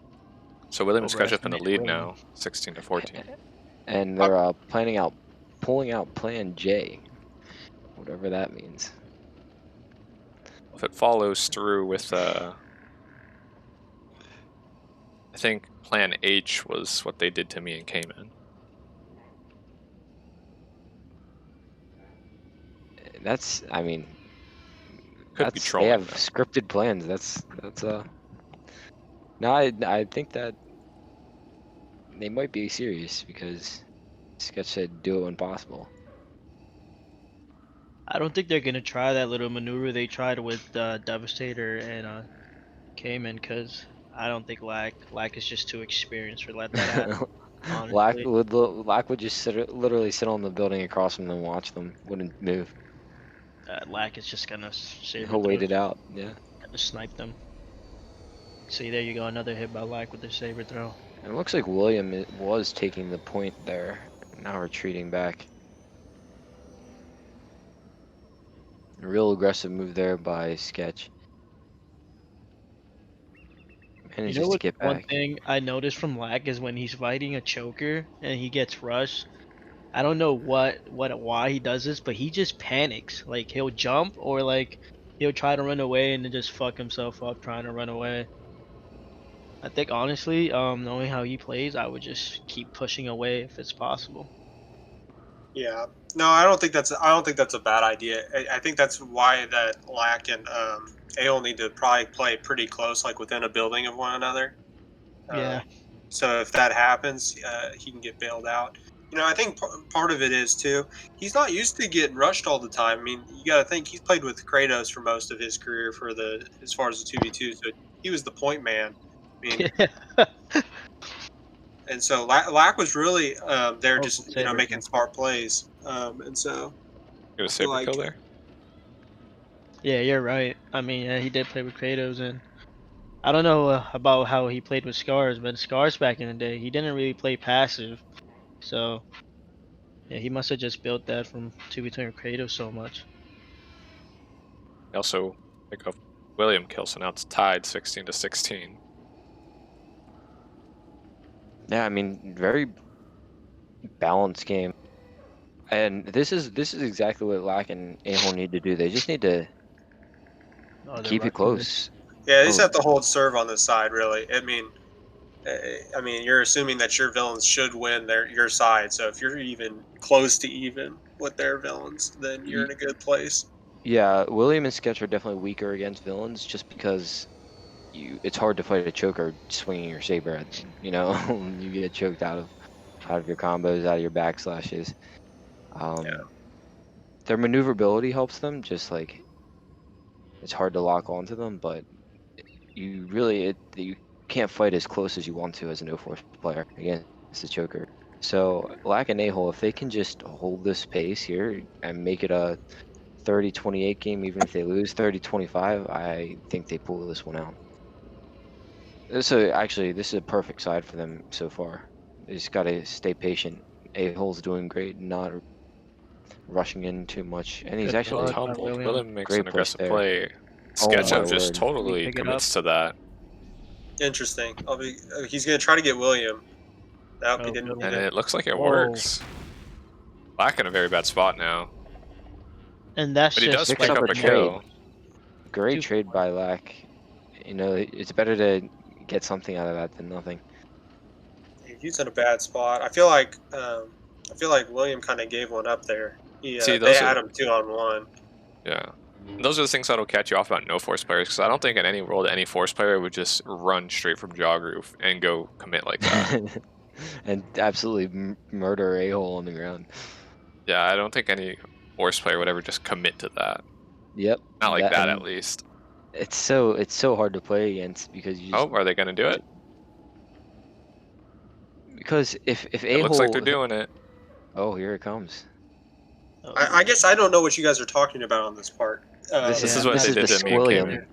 S2: So William and Sketchup in the
S3: overestimated
S2: lead
S3: William.
S2: now, 16-14.
S1: And they're pulling out Plan J, whatever that means.
S2: If it follows through with, I think Plan H was what they did to me and Cayman.
S1: That's, I mean,
S2: Could be
S1: they
S2: trolling.
S1: have
S2: Though.
S1: scripted plans. That's No, I think that they might be serious because Sketch said do it when possible.
S3: I don't think they're gonna try that little maneuver they tried with Devastator and Cayman, because I don't think Lack is just too experienced for let that happen.
S1: Lack
S3: Honestly,
S1: would just literally sit on the building across from them and watch them. Wouldn't move.
S3: Lack is just gonna saber
S1: He'll wait
S3: throw,
S1: it out. Yeah.
S3: gonna snipe them. See, there you go, another hit by Lack with the saber throw.
S1: And it looks like William was taking the point there. Now retreating back. A real aggressive move there by Sketch. Manages
S3: You know
S1: to
S3: what?
S1: get
S3: One
S1: back.
S3: thing I noticed from Lack is when he's fighting a choker and he gets rushed. I don't know why he does this, but he just panics. Like he'll jump or like he'll try to run away and then just fuck himself up trying to run away. I think honestly, knowing how he plays, I would just keep pushing away if it's possible.
S4: yeah, no, I don't think that's a bad idea. I think that's why that Lack and AO need to probably play pretty close, like within a building of one another.
S3: Yeah.
S4: So if that happens, he can get bailed out. You know, I think part of it is too. He's not used to getting rushed all the time. I mean, you got to think he's played with Kratos for most of his career as far as the 2v2. So he was the point man. I mean, and so Lack was really there,
S3: Oh,
S4: just
S3: saber
S4: making
S3: kill.
S4: smart plays. And so
S2: It was
S4: I feel
S2: saber kill
S4: like
S2: there.
S3: Yeah, you're right. I mean, yeah, he did play with Kratos, and I don't know about how he played with Scars, but Scars back in the day, he didn't really play passive. So yeah, he must have just built that from 2v2 with Kratos so much.
S2: They also pick up William kill, so now it's tied 16-16.
S1: Yeah, I mean, very balanced game. And this is exactly what Lack and A-Hole need to do. They just need to
S3: Oh, they're
S1: keep it
S3: rushing
S1: close.
S4: yeah, they just
S1: Oh.
S4: have to hold serve on this side. Really, I mean, you're assuming that your villains should win your side. So if you're even close to even with their villains, then you're in a good place.
S1: Yeah, William and Sketch are definitely weaker against villains just because it's hard to fight a choker swinging your saber at them. You know, you get choked out of your combos, out of your backslashes.
S4: Yeah.
S1: Their maneuverability helps them, just like it's hard to lock onto them, but you can't fight as close as you want to as a no-force player against the choker. So Lack and A-Hole, if they can just hold this pace here and make it a 30-28 game, even if they lose 30-25, I think they pull this one out. So actually, this is a perfect side for them so far. They just gotta stay patient. A-Hole's doing great, not rushing in too much, and he's
S3: Good
S1: actually
S3: block by
S2: Humbled.
S3: William.
S2: William makes
S1: Great
S2: an
S1: place
S2: aggressive
S1: there.
S2: play.
S1: Oh my
S2: Sketchup just
S1: word.
S2: totally
S3: Pick it
S2: commits to that.
S4: Interesting. He's gonna try to get William. Nope,
S3: Oh,
S4: he didn't.
S3: good
S4: He
S3: one.
S2: And
S4: didn't.
S2: it looks like it
S3: Whoa.
S2: works. Black in a very bad spot now.
S3: And that's
S2: But he does
S3: just
S1: picks
S2: pick
S1: up
S2: up
S1: a
S2: a kill.
S1: Great
S3: Two
S1: trade by Lack. You know, it's better to get something out of that than nothing.
S4: He's in a bad spot. I feel like William kind of gave one up there.
S2: See,
S4: They
S2: those
S4: had
S2: are,
S4: him 2-on-1.
S2: yeah. And those are the things that'll catch you off about no force players, because I don't think in any world any force player would just run straight from jog roof and go commit like that.
S1: And absolutely murder A-Hole on the ground.
S2: Yeah, I don't think any force player would ever just commit to that.
S1: Yep.
S2: Not like that, at
S1: and
S2: least.
S1: it's so hard to play against because you just
S2: Oh, are they gonna do it?
S1: because if
S2: It looks like
S1: a-hole
S2: they're doing it.
S1: oh, here it comes.
S3: Oh,
S4: I guess I don't know what you guys are talking about on this part.
S1: This
S2: This
S1: is
S2: is what
S1: this
S2: they
S1: is the
S2: did to me and
S1: Squilliam.
S2: Cameron.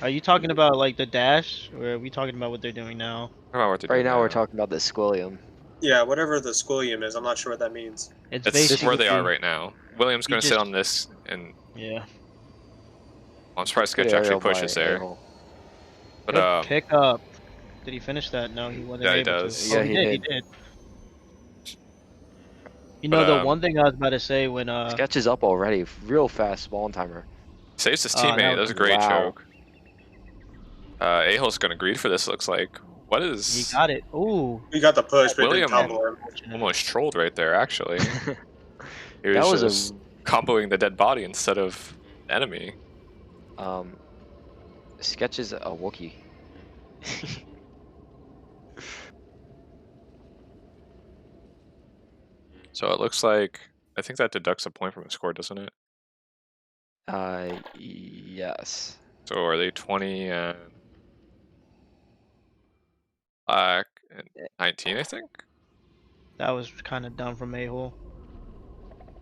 S3: Are you talking about like the dash, or are we talking about what they're doing now?
S2: How about what they're
S1: Right
S2: doing
S1: now we're
S2: now?
S1: talking about the Squilliam.
S4: Yeah, whatever the squillium is, I'm not sure what that means.
S3: It's
S2: It's
S3: basically
S2: where they are right now. William's
S3: you
S2: gonna sit
S3: just
S2: on this, and
S3: yeah.
S2: I'm surprised
S1: Good
S2: Sketch actually
S1: aerial by
S2: pushes there.
S1: a-hole.
S2: But
S3: Good pickup. Did he finish that? No, he wasn't
S2: yeah, he
S3: able to.
S2: does.
S3: Oh,
S1: Yeah,
S3: he
S1: he
S3: did. He
S1: did.
S3: did. You
S2: But
S3: know, the one thing I was about to say when
S1: Sketch is up already. Real fast spawn timer.
S2: saves his
S3: that
S2: teammate. That was a great
S1: wow.
S2: choke. A-hole's gonna greed for this. Looks like. What
S3: he
S2: is
S3: got it. Ooh,
S4: We got the push, but it didn't
S2: William
S4: tumble him.
S2: almost trolled right there? Actually, he
S1: That
S2: was
S1: was
S2: just comboing the dead body instead of the enemy.
S1: Sketch is a Wookiee.
S2: So it looks like I think that deducts a point from his score, doesn't it?
S1: Yes.
S2: So are they 20 and black and 19? I think.
S3: that was kind of dumb from A-hole.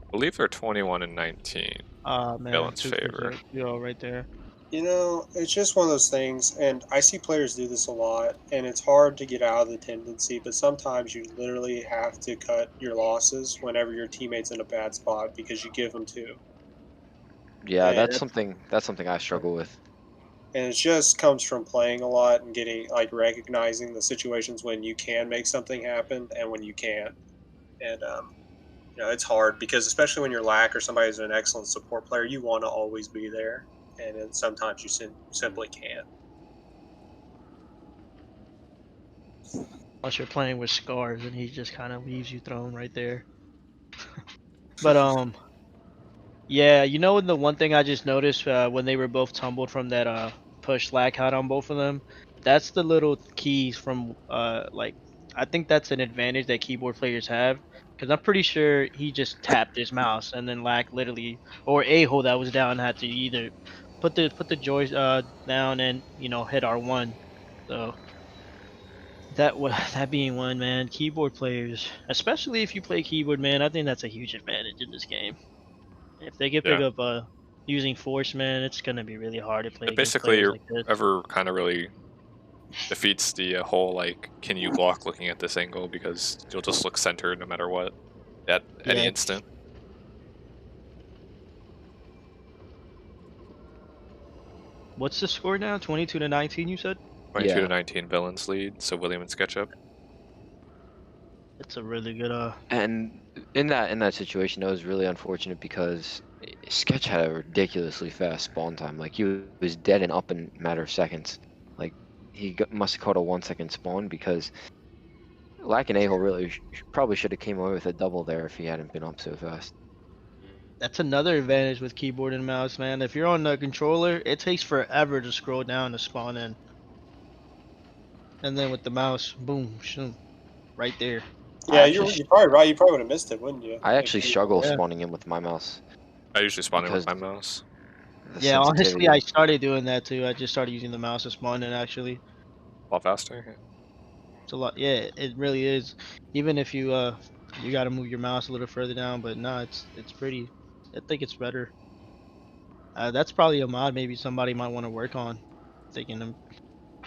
S2: I believe they're 21 and 19.
S3: Ah man,
S2: Villain's
S3: 2
S2: favor.
S3: 0 right there.
S4: You know, it's just one of those things, and I see players do this a lot, and it's hard to get out of the tendency, but sometimes you literally have to cut your losses whenever your teammate's in a bad spot because you give them two.
S1: Yeah,
S4: And
S1: that's something I struggle with.
S4: and it just comes from playing a lot and getting like recognizing the situations when you can make something happen and when you can't. And you know, it's hard because especially when you're lack or somebody's an excellent support player, you want to always be there, and then sometimes you simply can't.
S3: Unless you're playing with scars and he just kind of leaves you thrown right there. But yeah, you know the one thing I just noticed when they were both tumbled from that push lag out on both of them, that's the little keys from like I think that's an advantage that keyboard players have because I'm pretty sure he just tapped his mouse and then lag literally or a-hole that was down had to either put the joy down and hit R1. So that being one, man, keyboard players, especially if you play keyboard, man, I think that's a huge advantage in this game. If they can pick
S2: Yeah.
S3: up using force, man, it's gonna be really hard to play
S2: It
S3: against
S2: basically
S3: players like this.
S2: ever kind of really defeats the whole like, can you block looking at this angle, because you'll just look centered no matter what at any
S3: Yeah.
S2: instant.
S3: What's the score now? 22 to 19, you said?
S2: 22
S1: Yeah.
S2: to 19 villains lead. So William and Sketchup.
S3: It's a really good
S1: And in that situation, it was really unfortunate because Sketch had a ridiculously fast spawn time. Like he was dead and up in a matter of seconds. Like must have caught a 1 second spawn because Lack and a-hole really probably should have came away with a double there if he hadn't been up so fast.
S3: That's another advantage with keyboard and mouse, man. If you're on the controller, it takes forever to scroll down to spawn in. And then with the mouse, boom, shoom, right there.
S4: Yeah, you're probably right. You probably would have missed it, wouldn't you?
S1: I actually struggle
S3: Yeah.
S1: spawning in with my mouse.
S2: I usually spawn in with
S1: Because
S2: my mouse.
S1: the
S3: Yeah, honestly,
S1: sensitivity.
S3: I started doing that too. I just started using the mouse to spawn in, actually.
S2: A lot faster.
S3: It's a lot. Yeah, it really is. Even if you got to move your mouse a little further down, but no, it's pretty. I think it's better. That's probably a mod maybe somebody might want to work on. They can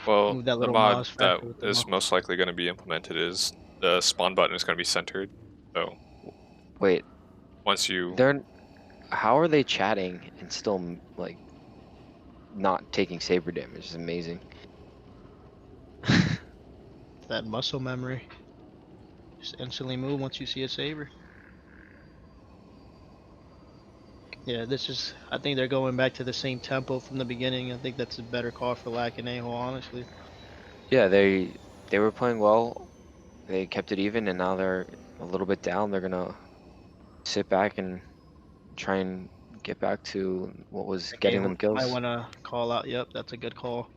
S2: Well,
S3: move that
S2: the
S3: little
S2: mod
S3: mouse
S2: that
S3: faster with the
S2: is most likely going to be implemented is the spawn button is going to be centered. So
S1: Wait,
S2: once you
S1: how are they chatting and still like not taking saber damage? It's amazing.
S3: that muscle memory. Just instantly move once you see a saber. Yeah, this is. I think they're going back to the same tempo from the beginning. I think that's a better call for Lack and a-hole, honestly.
S1: Yeah, they were playing well. They kept it even, and now they're a little bit down. They're gonna sit back and try and get back to what was getting them
S3: Might
S1: kills.
S3: want to call out. Yep, that's a good call.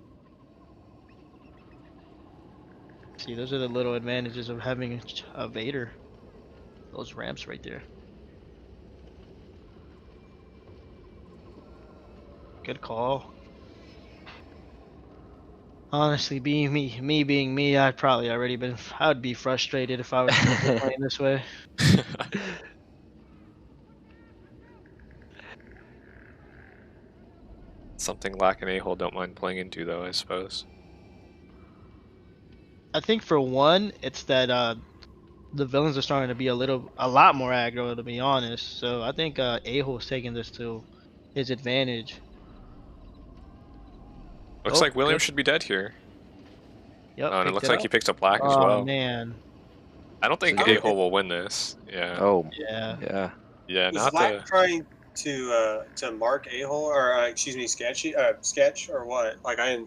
S3: See, those are the little advantages of having a Vader. Those ramps right there. Good call. Honestly, being me being me, I'd probably already been. I'd be frustrated if I was playing this way.
S2: Something Lack and A-Hole don't mind playing into, though, I suppose.
S3: I think for one, it's that the villains are starting to be a lot more aggro, to be honest. So I think A-Hole's taking this to his advantage.
S2: Looks
S3: Oh,
S2: like William
S3: good.
S2: should be dead here.
S3: Yep,
S2: Oh, and it
S3: picked
S2: looks
S3: it
S2: like
S3: up.
S2: he picks up Black as
S3: Oh
S2: well.
S3: man.
S2: I don't think
S1: So good.
S2: A-Hole will win this. Yeah.
S1: Oh,
S3: Yeah.
S1: yeah.
S2: Yeah,
S4: Was
S2: not
S4: Lack
S2: the...
S4: trying to mark A-hole or excuse me, sketch or what? Like I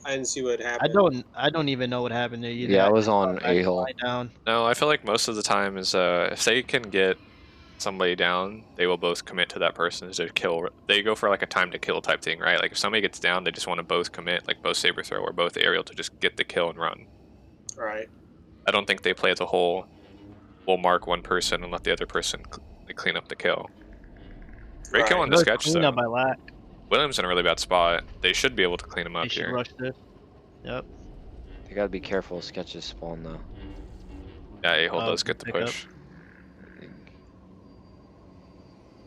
S4: didn't see what happened.
S3: I don't even know what happened there either.
S1: Yeah, I
S3: I
S1: was
S3: just saw
S1: on
S3: Max
S1: A-hole.
S3: lie down.
S2: No, I feel like most of the time is if they can get somebody down, they will both commit to that person to kill. They go for like a time to kill type thing, right? Like if somebody gets down, they just want to both commit, like both saber throw or both aerial to just get the kill and run.
S4: Right.
S2: I don't think they play as a whole. We'll mark one person and let the other person clean up the kill. Great kill on the
S3: Good
S2: sketch,
S3: cleanup
S2: though.
S3: by Lack.
S2: William's in a really bad spot. They should be able to clean him
S3: They
S2: up
S3: should
S2: here.
S3: rush this. Yep.
S1: You gotta be careful. Sketches spawn though.
S2: Yeah, A-Hole
S3: Oh,
S2: does get the
S3: pick up.
S2: push.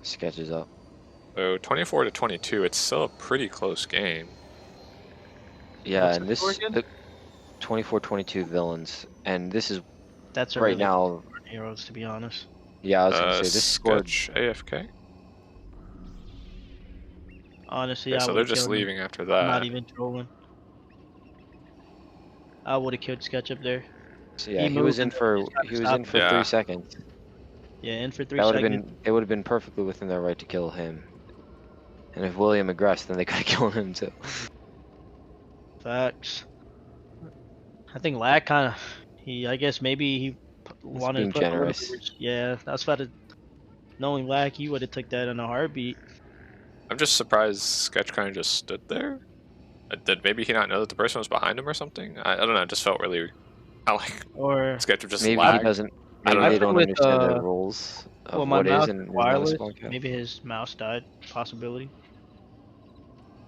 S1: Sketches up.
S2: So 24 to 22, it's still a pretty close game.
S1: Yeah,
S3: What's
S1: and
S3: the
S1: this
S3: score again?
S1: the 24-22 villains, and this is
S3: That's a
S1: right
S3: really
S1: now.
S3: good heroes, to be honest.
S1: Yeah, I was gonna say this scored.
S2: Sketch AFK.
S3: Honestly,
S2: Okay,
S3: I
S2: so
S3: would
S2: they're
S3: have
S2: just
S3: killed him.
S2: leaving after
S3: I'm
S2: that.
S3: not even trolling. I would have killed Sketchup there.
S1: So yeah,
S3: He
S1: he
S3: moved
S1: was in
S3: and
S1: for
S3: just had to
S1: he was
S3: stop
S1: in
S3: him.
S1: for
S2: Yeah.
S1: 3 seconds.
S3: Yeah, in for 3
S1: That would have
S3: seconds.
S1: been it would have been perfectly within their right to kill him. And if William aggressed, then they could have killed him too.
S3: Facts. I think Lack kind of, I guess maybe he wanted
S1: being
S3: to put a little
S1: generous.
S3: bit. Yeah, that's about it. Knowing Lack, he would have took that in a heartbeat.
S2: I'm just surprised Sketch kind of just stood there. Did maybe he not know that the person was behind him or something? I don't know. It just felt really like
S3: Or
S2: Sketch just
S1: Maybe
S2: lagged.
S1: he doesn't.
S2: I don't
S1: Maybe
S2: know.
S1: they
S3: I played
S1: don't
S3: with
S1: understand the rules of
S3: well, my
S1: what is
S3: mouse
S1: and
S3: is
S1: is not a
S3: wireless.
S1: spawn cap.
S3: Maybe his mouse died. Possibility.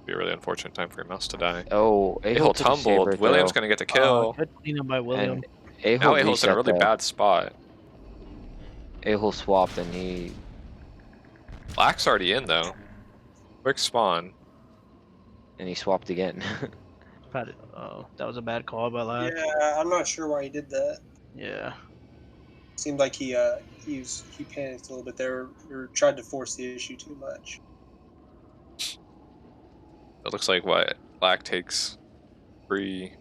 S2: Be a really unfortunate time for your mouse to die.
S1: Oh,
S2: A-Hole
S1: A-Hole took a saber
S2: tumbled. William's
S1: throw,
S2: gonna get the kill.
S3: Good cleanup by William.
S1: and A-Hole
S2: Now A-Hole's in a
S1: reset
S2: really
S1: though.
S2: bad spot.
S1: A-Hole swapped and he
S2: Black's already in though. Quick spawn.
S1: swapped again.
S3: Oh, that was a bad call by Lack.
S4: Yeah, I'm not sure why he did that.
S3: Yeah.
S4: Seemed like he panicked a little bit there or tried to force the issue too much.
S2: It looks like what Black takes free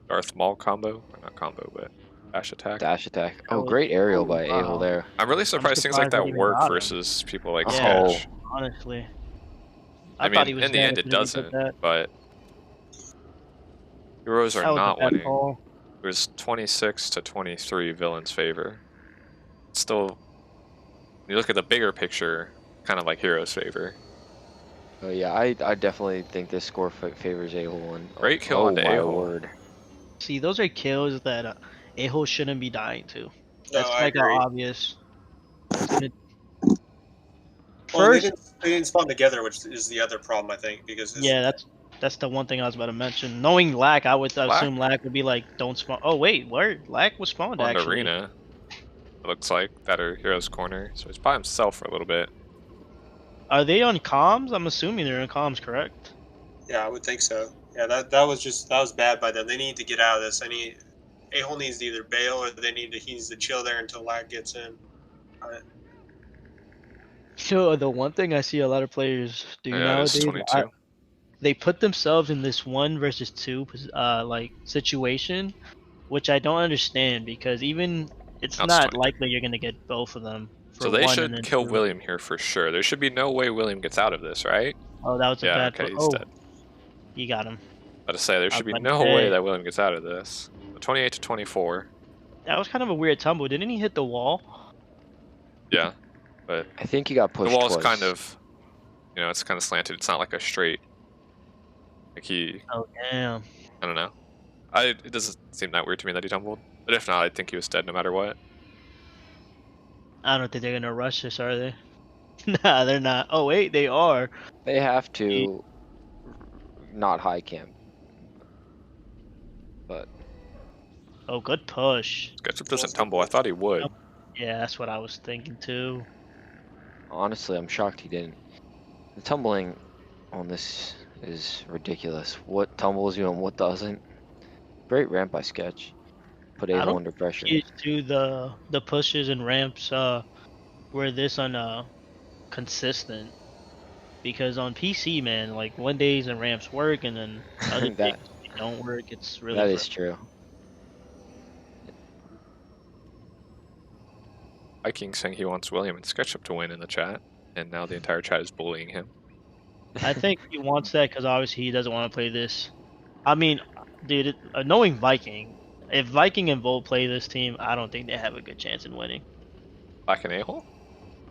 S2: Darth Maul combo, or not combo, but dash attack.
S1: Dash attack. Oh,
S3: was-
S1: great aerial
S3: oh,
S1: by A-Hole
S3: wow.
S1: there.
S2: I'm really surprised things like
S3: surprised that
S2: that
S3: even
S2: work
S3: got him.
S2: versus people like
S3: Yeah.
S2: Sketch.
S3: Honestly.
S2: I
S3: thought
S2: mean,
S3: he was
S2: in the
S3: dead
S2: end,
S3: as
S2: it
S3: soon as he did
S2: doesn't.
S3: that.
S2: But heroes are
S3: That was a
S2: not
S3: bad
S2: winning.
S3: call.
S2: It was 26 to 23 villains' favor. Still, when you look at the bigger picture, kind of like heroes' favor.
S1: Oh yeah, I definitely think this score favors A-Hole. And
S2: Great kill
S1: oh
S2: onto
S1: my
S2: A-Hole.
S1: word.
S3: See, those are kills that A-Hole shouldn't be dying to.
S4: No,
S3: That's
S4: I
S3: like
S4: agree.
S3: obvious.
S4: Well, they
S3: First,
S4: didn't spawn together, which is the other problem I think because this,
S3: yeah, that's the one thing I was about to mention. Knowing Lack, I would assume Lack would be like, don't spawn. Oh wait, where Lack was spawned
S2: On the
S3: actually.
S2: arena, it looks like that are heroes' corner. So he's by himself for a little bit.
S3: Are they on comms? I'm assuming they're on comms, correct?
S4: yeah, I would think so. Yeah, that was bad by them. They need to get out of this. A-Hole needs to either bail or he needs to chill there until Lag gets in.
S3: So the one thing I see a lot of players do
S2: Yeah, it's
S3: nowadays,
S2: 22.
S3: they put themselves in this 1 versus 2 like situation, which I don't understand because even it's
S2: Now it's
S3: not
S2: 22.
S3: likely you're gonna get both of them. For
S2: So they
S3: one and then
S2: should kill
S3: 2.
S2: William here for sure. There should be no way William gets out of this, right?
S3: Oh, that was a
S2: Yeah,
S3: bad.
S2: okay, he's
S3: Oh,
S2: dead.
S3: you got him.
S2: About to say, there
S3: I
S2: should be
S3: was about
S2: no
S3: to
S2: way
S3: say.
S2: that William gets out of this. 28 to 24.
S3: That was kind of a weird tumble. Didn't he hit the wall?
S2: Yeah, but
S1: I think he got
S2: the
S1: pushed
S2: wall's
S1: twice.
S2: kind of, it's kind of slanted. It's not like a straight. Like
S3: Oh damn.
S2: I don't know. It doesn't seem that weird to me that he tumbled. But if not, I think he was dead no matter what.
S3: I don't think they're gonna rush this, are they? Nah, they're not. Oh wait, they are.
S1: They have to not high camp, but
S3: Oh, good push.
S2: Sketchup doesn't tumble. I thought he would.
S3: Yeah, that's what I was thinking too.
S1: honestly, I'm shocked he didn't. The tumbling on this is ridiculous. What tumbles you and what doesn't? Great ramp by Sketch. Put
S3: I
S1: A-hole
S3: don't
S1: under pressure.
S3: used to the pushes and ramps were this consistent, because on PC, man, like one days and ramps work and then other days
S1: that
S3: they don't work. It's really
S1: that is
S3: frustrating.
S1: true.
S2: Viking saying he wants William and Sketchup to win in the chat, and now the entire chat is bullying him.
S3: I think he wants that because obviously he doesn't want to play this. I mean, dude, knowing Viking, if Viking and Volt play this team, I don't think they have a good chance in winning.
S2: Black and A-hole?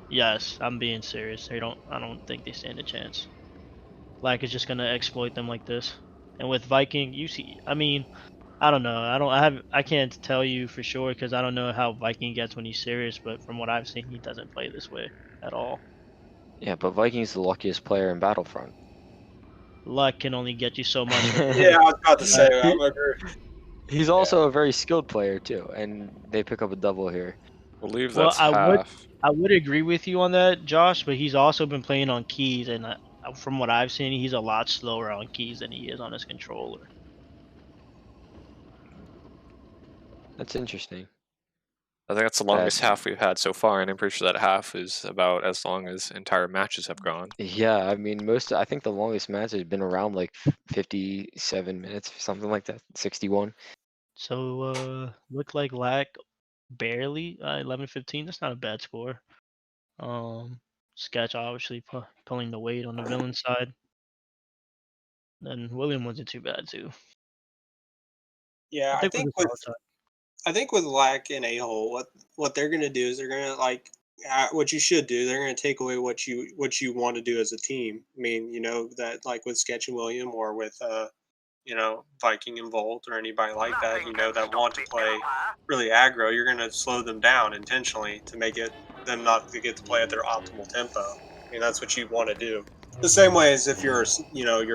S3: Yes, I'm being serious. I don't think they stand a chance. Black is just gonna exploit them like this. And with Viking, you see, I mean, I don't know. I can't tell you for sure because I don't know how Viking gets when he's serious. But from what I've seen, he doesn't play this way at all.
S1: Yeah, but Viking's the luckiest player in Battlefront.
S3: Luck can only get you so much.
S4: Yeah, I was about to say that. I agree.
S1: He's also a very skilled player too, and they pick up a double here.
S2: I believe
S3: Well,
S2: that's half.
S3: I would agree with you on that, Josh. But he's also been playing on keys, and from what I've seen, he's a lot slower on keys than he is on his controller.
S1: That's interesting.
S2: I think that's the longest
S1: That's-
S2: half we've had so far, and I'm pretty sure that half is about as long as entire matches have gone.
S1: Yeah, I mean, I think the longest match has been around like 57 minutes, something like that, 61.
S3: So look like Lack barely 11-15. That's not a bad score. Sketch obviously pulling the weight on the villain side. Then William wasn't too bad too.
S4: Yeah,
S3: I think we're just
S4: I think with Lack and A hole, what they're gonna do is they're gonna what you should do. They're gonna take away what you want to do as a team. I mean, you know that like with Sketch and William, or with Viking and Volt, or anybody like that, that want to play really aggro. You're gonna slow them down intentionally to make it them not to get to play at their optimal tempo. I mean, that's what you want to do. The same way as if you're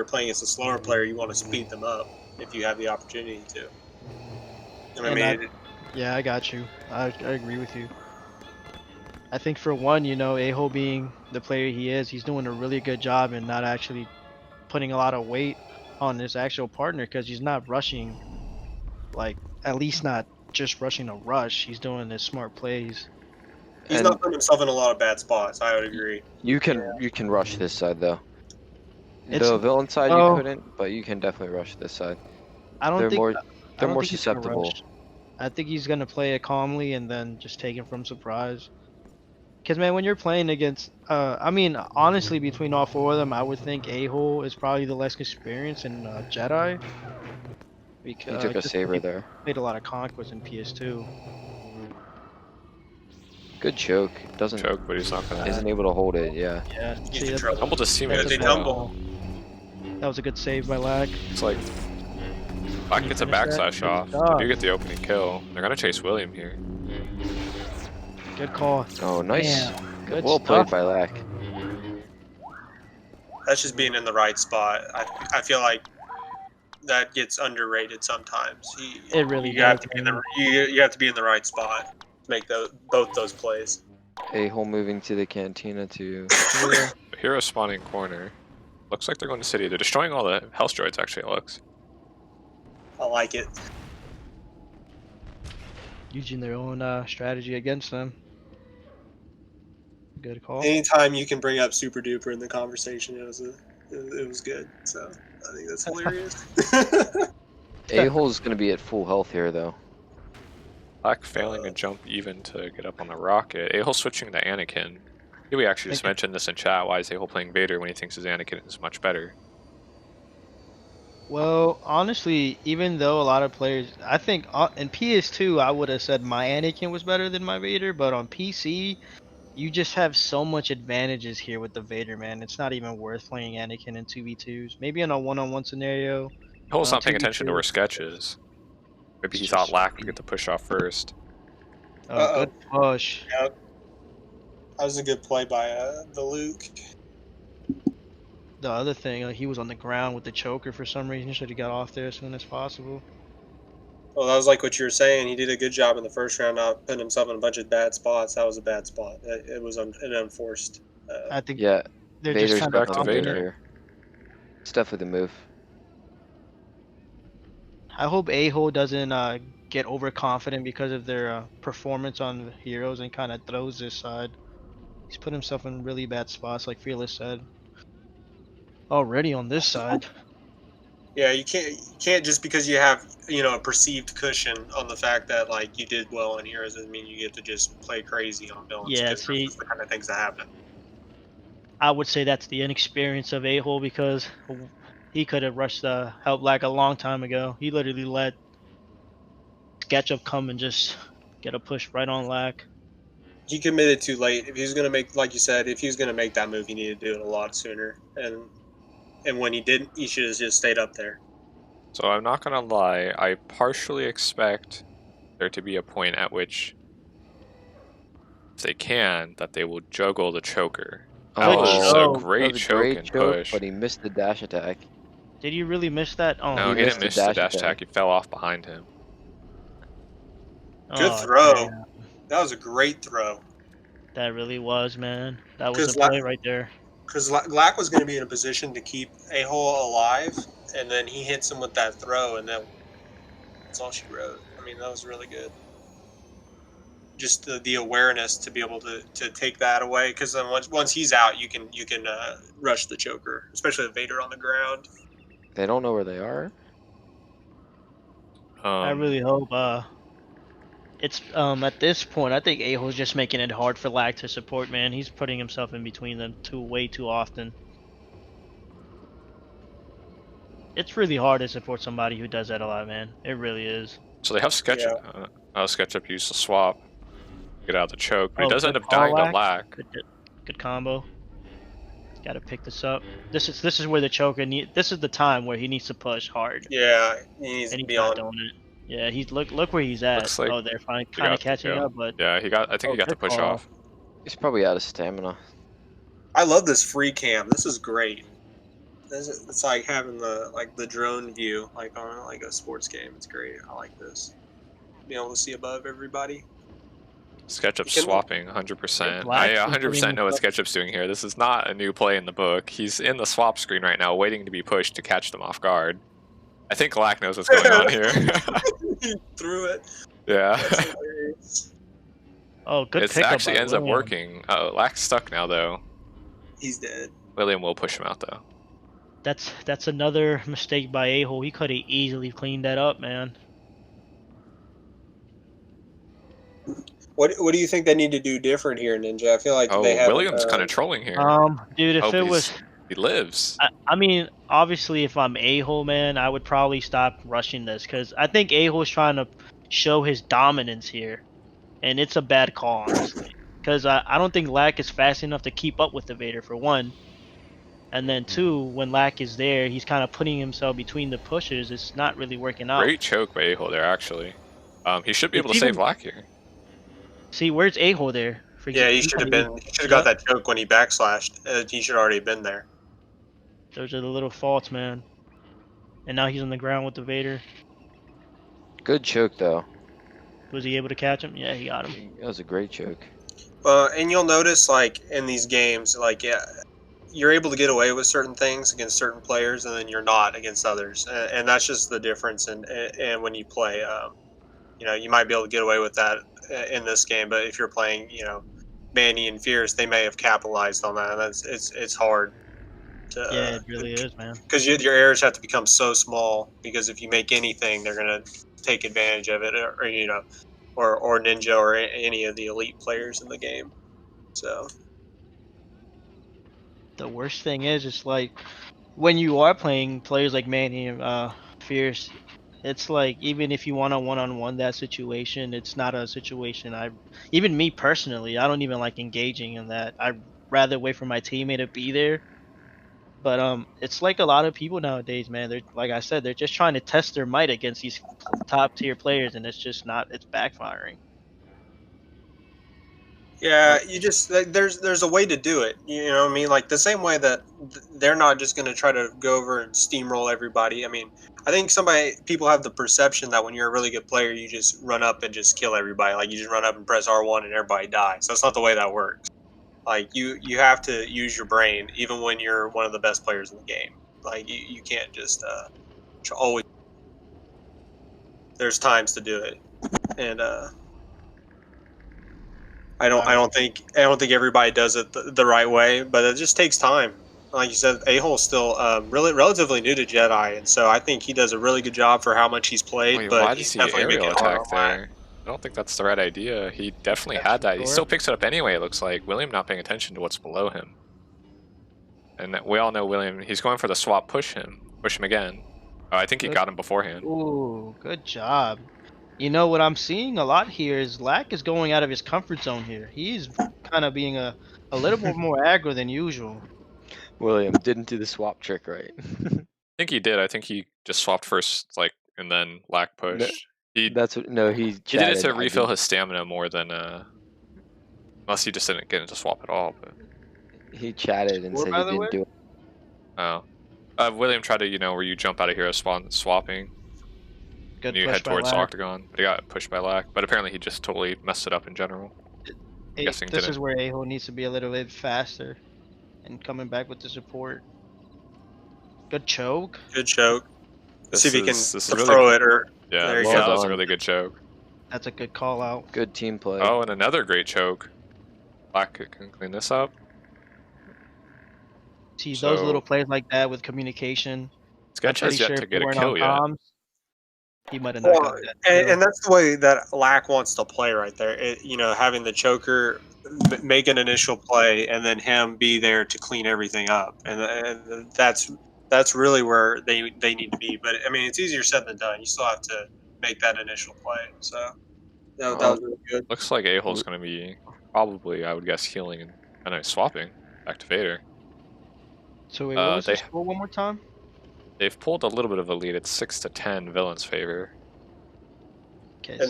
S4: playing as a slower player, you want to speed them up if you have the opportunity to. And I mean,
S3: yeah, I got you. I agree with you. I think for one, A-Hole being the player he is, he's doing a really good job in not actually putting a lot of weight on his actual partner because he's not rushing, like at least not just rushing a rush. He's doing his smart plays.
S4: he's
S1: And
S4: not putting himself in a lot of bad spots. I would agree.
S1: you can rush this side though.
S3: It's-
S1: The villain side
S3: oh.
S1: you couldn't, but you can definitely rush this side.
S3: I don't
S1: They're
S3: think
S1: more
S3: I
S1: they're
S3: don't
S1: more
S3: think he's gonna
S1: susceptible.
S3: rush. I think he's gonna play it calmly and then just take him from surprise. Because man, when you're playing against, I mean, honestly, between all four of them, I would think A-Hole is probably the less experienced in Jedi. Because
S1: He took a
S3: just
S1: saber
S3: he
S1: there.
S3: played a lot of Conquest in PS2.
S1: Good choke. Doesn't
S2: Choke, but he's not gonna.
S1: isn't able to hold it. Yeah.
S3: Yeah,
S4: He's
S3: see,
S4: in
S3: that's-
S4: trouble.
S2: Tumble just seemed
S4: Yeah,
S2: to
S4: they
S2: do
S4: tumble.
S3: that was a good save by Lag.
S2: It's like Black gets a
S3: Finish that.
S2: backslash off.
S3: Good job.
S2: They do get the opening kill. They're gonna chase William here.
S3: Good call.
S1: Oh, nice.
S3: Damn, good
S1: Well played
S3: stuff.
S1: by Lack.
S4: That's just being in the right spot. I feel like that gets underrated sometimes.
S3: It really
S4: you have
S3: does,
S4: to be in
S3: man.
S4: you have to be in the right spot to make both those plays.
S1: A-hole moving to the cantina to
S3: Yeah.
S2: Hero spawning corner. Looks like they're going to city. They're destroying all the health droids, actually, it looks.
S4: I like it.
S3: Using their own strategy against them. Good call.
S4: Anytime you can bring up Super Duper in the conversation, it was good. So I think that's hilarious.
S1: A-hole's gonna be at full health here though.
S2: Black failing to jump even to get up on the rocket. A-hole switching to Anakin. We actually just mentioned this in chat. Why is A-hole playing Vader when he thinks his Anakin is much better?
S3: Well, honestly, even though a lot of players, I think in PS2, I would have said my Anakin was better than my Vader, but on PC, you just have so much advantages here with the Vader, man. It's not even worth playing Anakin in 2v2s. Maybe in a one-on-one scenario.
S2: A-hole's not paying
S3: 2v2.
S2: attention to where Sketch is. Maybe he thought Lack would get the push off first.
S3: Oh, good push.
S4: Yep. That was a good play by the Luke.
S3: The other thing, he was on the ground with the choker for some reason. He should have got off there as soon as possible.
S4: Well, that was like what you were saying. He did a good job in the first round, not putting himself in a bunch of bad spots. That was a bad spot. It was an unforced.
S3: I think
S1: Yeah,
S3: they're just
S1: Vader's
S3: kind
S2: back
S3: of
S2: to
S1: on the move
S2: Vader.
S3: confident.
S1: here. It's definitely the move.
S3: I hope A-Hole doesn't get overconfident because of their performance on Heroes and kind of throws this side. He's put himself in really bad spots, like Fearless said. Already on this side.
S4: Yeah, you can't just because you have a perceived cushion on the fact that like you did well in Heroes doesn't mean you get to just play crazy on villains
S3: Yeah,
S4: because that's
S3: see,
S4: just the kind of things that happen.
S3: I would say that's the inexperience of A-Hole because he could have rushed the help lag a long time ago. He literally let Sketchup come and just get a push right on lag.
S4: He committed too late. If he was gonna make, like you said, if he was gonna make that move, he needed to do it a lot sooner. And when he didn't, he should have just stayed up there.
S2: So I'm not gonna lie, I partially expect there to be a point at which, if they can, that they will juggle the choker. That
S3: Good
S2: was a
S3: choke.
S1: Oh, that
S2: great
S1: was a
S2: choke
S1: great
S2: and
S1: choke,
S2: push.
S1: but he missed the dash attack.
S3: Did you really miss that? Oh,
S2: No,
S1: He
S2: he
S1: missed
S2: didn't
S1: the
S2: miss the
S1: dash
S2: dash
S1: attack.
S2: attack. He fell off behind him.
S4: Good
S3: oh
S4: throw.
S3: damn.
S4: That was a great throw.
S3: That really was, man. That was the
S4: Because
S3: play right there.
S4: Glack was going to be in a position to keep a hole alive, and then he hits him with that throw, and that's all she wrote. I mean, that was really good. Just the awareness to be able to take that away, because then once he's out, you can rush the choker, especially with Vader on the ground.
S1: They don't know where they are.
S3: I really hope it's at this point I think A-Hole's just making it hard for Lag to support, man. He's putting himself in between them way too often. It's really hard to support somebody who does that a lot, man. It really is.
S2: So they have
S4: Yeah.
S2: SketchUp. SketchUp used the swap, get out of the choke, but he
S3: Oh,
S2: does
S3: good
S2: end up
S3: call,
S2: dying to
S3: Lag.
S2: lack.
S3: Good combo. Got to pick this up. This is where the choker this is the time where he needs to push hard,
S4: Yeah, he needs
S3: and
S4: to
S3: he's
S4: be
S3: not
S4: on.
S3: doing it. Yeah, he's look where he's at.
S2: Looks like
S3: Oh, they're fine,
S2: he
S3: kind of
S2: got the
S3: catching
S2: kill.
S3: up, but
S2: Yeah, he got. I think he got the
S3: good
S2: push
S3: call.
S2: off.
S1: He's probably out of stamina.
S4: I love this free cam. This is great. It's like having the drone view, like on like a sports game. It's great. I like this. Being able to see above everybody.
S2: SketchUp's
S4: Can-
S2: swapping 100%. I
S3: Black's been putting
S2: 100% know what
S3: himself-
S2: SketchUp's doing here. This is not a new play in the book. He's in the swap screen right now, waiting to be pushed to catch them off guard. I think Lack knows what's going on here.
S4: He threw it.
S2: Yeah.
S4: That's hilarious.
S3: Oh, good
S2: It
S3: pickup
S2: actually
S3: by
S2: ends up
S3: William.
S2: working. Lack's stuck now, though.
S4: He's dead.
S2: William will push him out, though.
S3: That's another mistake by A-Hole. He could have easily cleaned that up, man.
S4: What do you think they need to do different here, Ninja? I feel like
S2: Oh,
S4: they haven't.
S2: William's kind of trolling here.
S3: Dude, if
S2: Hope
S3: it was,
S2: he lives.
S3: I mean, obviously, if I'm A-Hole, man, I would probably stop rushing this because I think A-Hole's trying to show his dominance here, and it's a bad call, honestly. Because I don't think Lack is fast enough to keep up with the Vader for one, and then two, when Lack is there, he's kind of putting himself between the pushes. It's not really working out.
S2: Great choke by A-Hole there, actually. He should be able to
S3: It's
S2: save
S3: even-
S2: Lack here.
S3: See, where's A-Hole there?
S4: Yeah, he should have been. He should have got that choke when he backslashed. He should already have been there.
S3: Those are the little faults, man. And now he's on the ground with the Vader.
S1: Good choke though.
S3: Was he able to catch him? Yeah, he got him.
S1: That was a great choke.
S4: And you'll notice, like in these games, like you're able to get away with certain things against certain players, and then you're not against others, and that's just the difference. And when you play, you might be able to get away with that in this game, but if you're playing, Manny and Fierce, they may have capitalized on that. It's hard to.
S3: Yeah, it really is, man.
S4: Because your errors have to become so small. Because if you make anything, they're gonna take advantage of it, or Ninja or any of the elite players in the game. So
S3: The worst thing is, it's like when you are playing players like Manny and Fierce, it's like even if you want to one-on-one that situation, it's not a situation even me personally, I don't even like engaging in that. I'd rather wait for my teammate to be there. But it's like a lot of people nowadays, man. They're like I said, they're just trying to test their might against these top tier players, and it's just not. It's backfiring.
S4: Yeah, you just there's a way to do it. You know what I mean? Like the same way that they're not just going to try to go over and steamroll everybody. I mean, I think people have the perception that when you're a really good player, you just run up and just kill everybody. Like you just run up and press R1 and everybody dies. That's not the way that works. Like you have to use your brain even when you're one of the best players in the game. Like you can't just always. There's times to do it, and I don't think everybody does it the right way, but it just takes time. Like you said, A-Hole's still really relatively new to Jedi, and so I think he does a really good job for how much he's played.
S2: Wait,
S4: But
S2: why does
S4: he's
S2: he
S4: definitely making
S2: aerial
S4: it hard
S2: attack
S4: on Lack.
S2: there? I don't think that's the right idea. He definitely
S3: That's
S2: had that. He
S3: sure.
S2: still picks it up anyway, it looks like. William not paying attention to what's below him. And we all know William, he's going for the swap push him again. Oh, I think he
S3: Good.
S2: got him beforehand.
S3: Ooh, good job. You know what I'm seeing a lot here is Lack is going out of his comfort zone here. He's kind of being a little bit more aggro than usual.
S1: William didn't do the swap trick right.
S2: I think he did. I think he just swapped first, like, and then Lack pushed. He
S1: That's what. No, he
S2: did it
S1: chatted.
S2: to
S1: I
S2: refill
S1: didn't-
S2: his stamina more than unless he just didn't get into swap at all. But
S1: He chatted and
S3: Score,
S1: said
S3: by
S1: he
S3: the
S1: didn't
S3: way?
S1: do it.
S2: oh, William tried to, where you jump out of hero spawn swapping.
S3: Good
S2: And you
S3: push
S2: head
S3: by
S2: towards
S3: Lack.
S2: Octagon, but he got pushed by Lack. But apparently he just totally messed it up in general. guessing
S3: This
S2: didn't.
S3: is where A-Hole needs to be a little bit faster and coming back with the support. Good choke.
S4: Good choke. See if he can
S2: this is
S4: throw
S2: really
S4: it or
S2: yeah,
S4: there you
S1: Well
S2: that
S4: go.
S2: was a
S1: done.
S2: really good choke.
S3: That's a good call out.
S1: Good team play.
S2: Oh, and another great choke. Lack can clean this up.
S3: See those little
S2: So
S3: plays like that with communication.
S2: Sketch
S3: Pretty
S2: has yet
S3: sure
S2: to
S3: if
S2: get
S3: we
S2: a
S3: weren't on
S2: kill yet.
S3: comms, he might have not
S4: Well,
S3: got that.
S4: and that's the way that Lack wants to play right there. Having the choker make an initial play and then him be there to clean everything up, and that's really where they need to be. But I mean, it's easier said than done. You still have to make that initial play. So that was really good.
S2: Looks like A-Hole's going to be probably, I would guess, healing and swapping back to Vader.
S3: So wait, what was the score one more time?
S2: They've pulled a little bit of a lead. It's 6-10 Villain's favor.
S3: Okay,
S4: And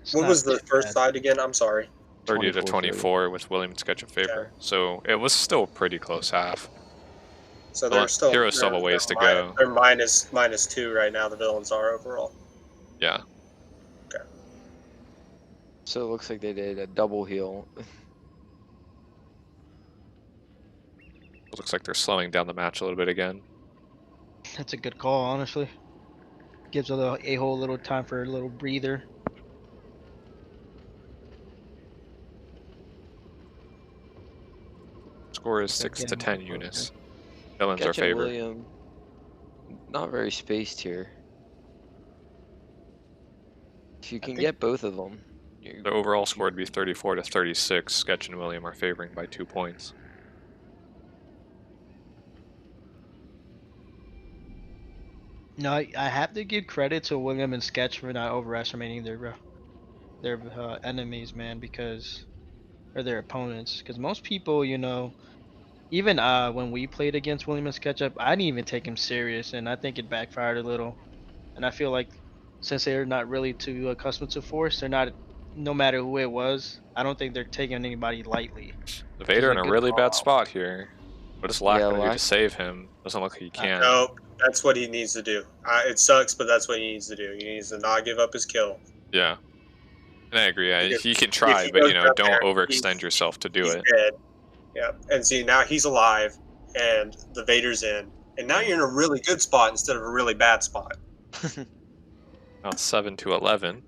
S3: so
S4: what was the first side again? I'm sorry.
S2: 30-24 with William and Sketchup favor. So it was still a pretty close half.
S4: So they're still
S2: Heroes still have a ways to go.
S4: They're -2 right now. The villains are overall.
S2: Yeah.
S4: Okay.
S1: So it looks like they did a double heal.
S2: It looks like they're slowing down the match a little bit again.
S3: That's a good call, honestly. Gives A-Hole a little time for a little breather.
S2: Score is
S3: They're
S2: 6-10
S3: getting more
S2: Eunice.
S3: closer.
S2: Villains are
S1: Sketch and
S2: favor.
S1: William, not very spaced here. If you can get both of them,
S2: The overall score would be 34-36. Sketch and William are favoring by 2 points.
S3: No, I have to give credit to William and Sketch for not overestimating their enemies, man, or their opponents. Because most people, even when we played against William and Sketchup, I didn't even take him serious, and I think it backfired a little. And I feel like since they're not really too accustomed to force, they're not, no matter who it was, I don't think they're taking anybody lightly.
S2: The Vader in a
S3: good
S2: really
S3: call
S2: bad
S3: out.
S2: spot here. What is Lack
S1: Yeah,
S2: going to do
S1: Lack-
S2: to save him? Doesn't look like he can.
S4: No, that's what he needs to do. It sucks, but that's what he needs to do. He needs to not give up his kill.
S2: Yeah. And I agree.
S4: Because
S2: He can
S4: if
S2: try,
S4: he
S2: but
S4: goes down
S2: don't
S4: there,
S2: overextend yourself to do
S4: he's
S2: it.
S4: dead. Yeah, and see now he's alive, and the Vader's in, and now you're in a really good spot instead of a really bad spot.
S2: Now it's 7-11.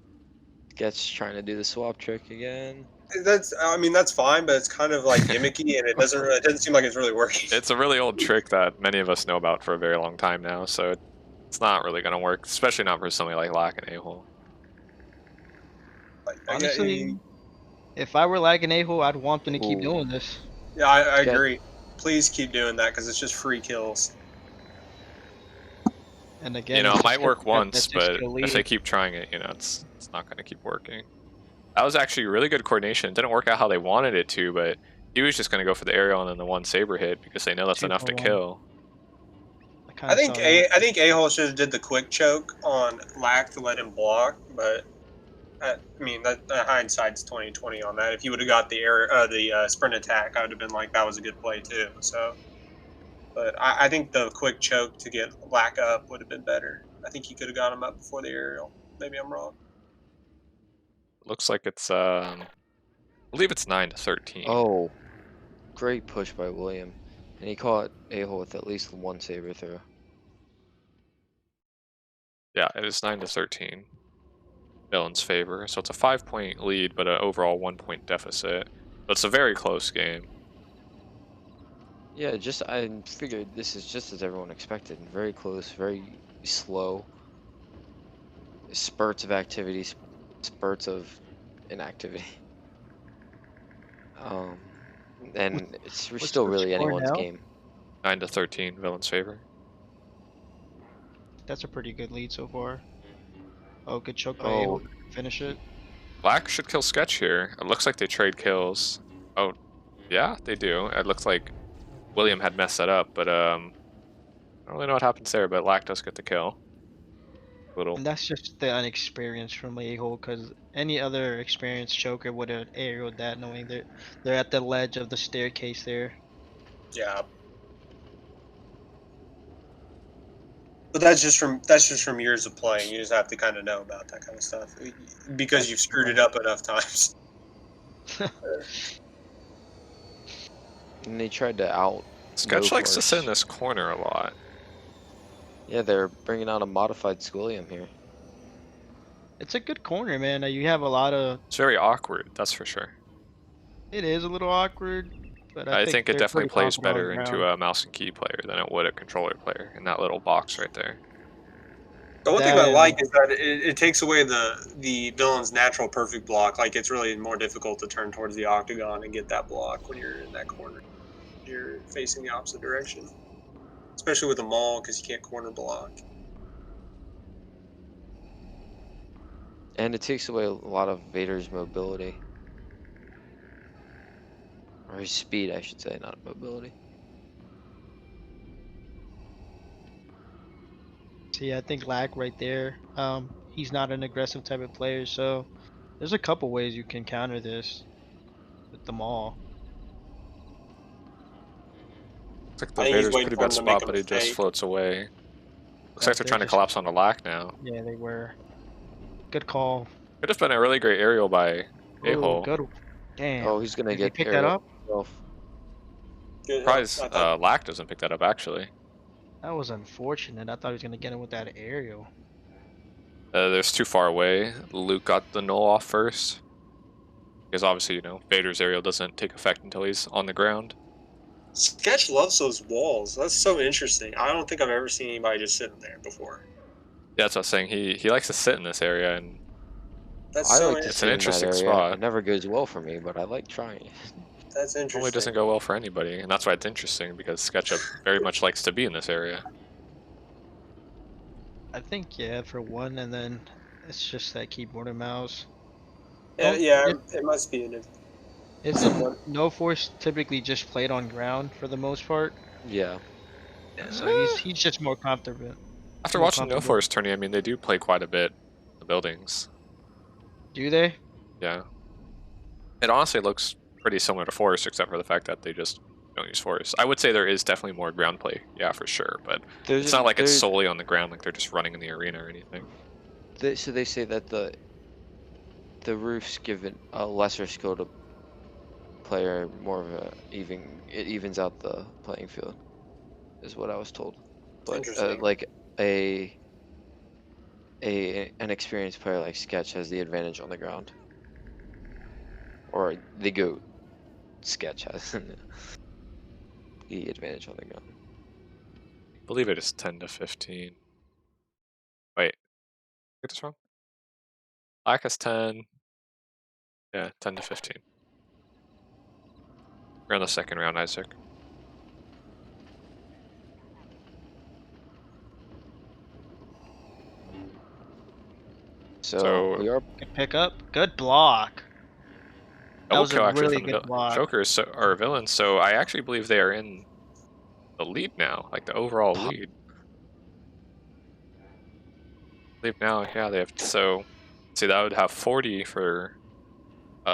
S1: Sketch trying to do the swap trick again.
S4: That's fine, but it's kind of like gimmicky, and it doesn't seem like it's really working.
S2: It's a really old trick that many of us know about for a very long time now, so it's not really going to work, especially not for somebody like Lack and A-Hole.
S3: Honestly, if I were lagging A-Hole, I'd want them to keep doing this.
S4: Yeah, I agree. Please keep doing that because it's just free kills.
S3: And again,
S2: It might work
S3: that
S2: once,
S3: 6
S2: but
S3: kill
S2: if they
S3: lead.
S2: keep trying it, it's not going to keep working. That was actually really good coordination. It didn't work out how they wanted it to, but he was just going to go for the aerial and then the one saber hit because they know that's
S3: 2
S2: enough
S3: for
S2: to
S3: 1.
S2: kill.
S3: I
S4: I think A-Hole should have did the quick choke on Lack to let him block, but I mean, that hindsight's 20/20 on that. If you would have got the sprint attack, I would have been like, that was a good play too. So, but I think the quick choke to get Lack up would have been better. I think he could have got him up before the aerial. Maybe I'm wrong.
S2: Looks like it's I believe it's 9-13.
S1: Oh, great push by William. And he caught a-hole with at least one saber throw.
S2: Yeah, it is 9-13. Villain's favor. So it's a 5-point lead, but an overall 1-point deficit. But it's a very close game.
S1: Yeah, I figured this is just as everyone expected. Very close, very slow. Spurts of activity, spurts of inactivity. And it's
S3: What's
S1: still
S3: the
S1: really
S3: score
S1: anyone's
S3: now?
S1: game.
S2: 9-13, Villain's favor.
S3: That's a pretty good lead so far. Oh, good choke by
S1: Oh.
S3: Able to finish it.
S2: Black should kill Sketch here. It looks like they trade kills. Oh, yeah, they do. It looks like William had messed that up, but I don't really know what happens there, but Lack does get the kill. Little.
S3: And that's just the unexperience from A-hole, because any other experienced choker would have aerialed that, knowing they're at the ledge of the staircase there.
S4: Yeah. But that's just from years of playing. You just have to kind of know about that kind of stuff because you've screwed it up enough times.
S1: And they tried to out.
S2: Sketch
S1: no
S2: likes to sit in
S1: force.
S2: this corner a lot.
S1: Yeah, they're bringing out a modified Squilliam here.
S3: It's a good corner, man. You have a lot of.
S2: It's very awkward, that's for sure.
S3: It is a little awkward, but
S2: I think it
S3: they're
S2: definitely
S3: pretty
S2: plays
S3: confident on
S2: better
S3: the
S2: into
S3: ground.
S2: a mouse and key player than it would a controller player in that little box right there.
S4: The one thing
S3: That
S4: I
S3: is-
S4: like is that it takes away the villain's natural perfect block. Like, it's really more difficult to turn towards the octagon and get that block when you're in that corner. You're facing the opposite direction, especially with a maul because you can't corner block.
S1: And it takes away a lot of Vader's mobility. Or his speed, I should say, not mobility.
S3: See, I think Lack right there. He's not an aggressive type of player, so there's a couple ways you can counter this with the maul.
S2: Looks like
S4: I
S2: the
S4: think he's
S2: Vader's
S4: waiting
S2: pretty
S4: for him
S2: bad
S4: to make
S2: spot,
S4: a
S2: but he just
S4: mistake.
S2: floats away. Looks
S3: Yeah,
S2: like they're trying to
S3: just-
S2: collapse onto Lack now.
S3: Yeah, they were. Good call.
S2: Could have been a really great aerial by
S3: Ooh,
S2: A-hole.
S3: good. Damn.
S1: Oh, he's gonna
S3: Did he
S1: get
S3: pick that
S1: aerial
S3: up?
S1: himself.
S4: Good.
S2: Surprised
S4: I thought-
S2: Lack doesn't pick that up, actually.
S3: That was unfortunate. I thought he was gonna get him with that aerial.
S2: There's too far away. Luke got the null off first. Because obviously, Vader's aerial doesn't take effect until he's on the ground.
S4: Sketch loves those walls. That's so interesting. I don't think I've ever seen anybody just sitting there before.
S2: Yeah, that's what I was saying. He likes to sit in this area, and
S4: That's
S1: I
S4: so
S1: like to
S2: It's
S1: sit
S2: an
S1: in that
S2: interesting
S1: area.
S2: spot.
S1: It never goes well for me, but I like trying it.
S4: That's
S2: it
S4: interesting.
S2: probably doesn't go well for anybody. And that's why it's interesting, because Sketchup very much likes to be in this area.
S3: I think yeah, for one, and then it's just that keyboard and mouse.
S4: Yeah, it must be in it.
S3: Isn't No Force typically just played on ground for the most part?
S1: Yeah.
S3: So he's just more confident.
S2: After
S3: more
S2: watching No
S3: comfortable.
S2: Force tourney, I mean, they do play quite a bit, the buildings.
S3: Do they?
S2: Yeah. It honestly looks pretty similar to Force, except for the fact that they just don't use Force. I would say there is definitely more ground play, yeah, for sure, but it's not like it's solely on the ground, like they're just running in the arena or anything.
S1: So they say that the roofs give it a lesser skilled player more of a it evens out the playing field, is what I was told. But
S4: Interesting.
S1: like an experienced player like Sketch has the advantage on the ground, or the GOAT Sketch has the advantage on the ground.
S2: I believe it is 10-15. Wait, get this wrong? Black has 10. Yeah, 10-15. We're on the second round, Isaac.
S1: So we are.
S3: Good pickup. Good block. That
S2: Double
S3: was
S2: kill
S3: a
S2: actually
S3: really
S2: from
S3: good block.
S2: Jokers or villains, so I actually believe they are in the lead now, like the overall lead. I believe now, yeah, they have. So See, that would have 40 for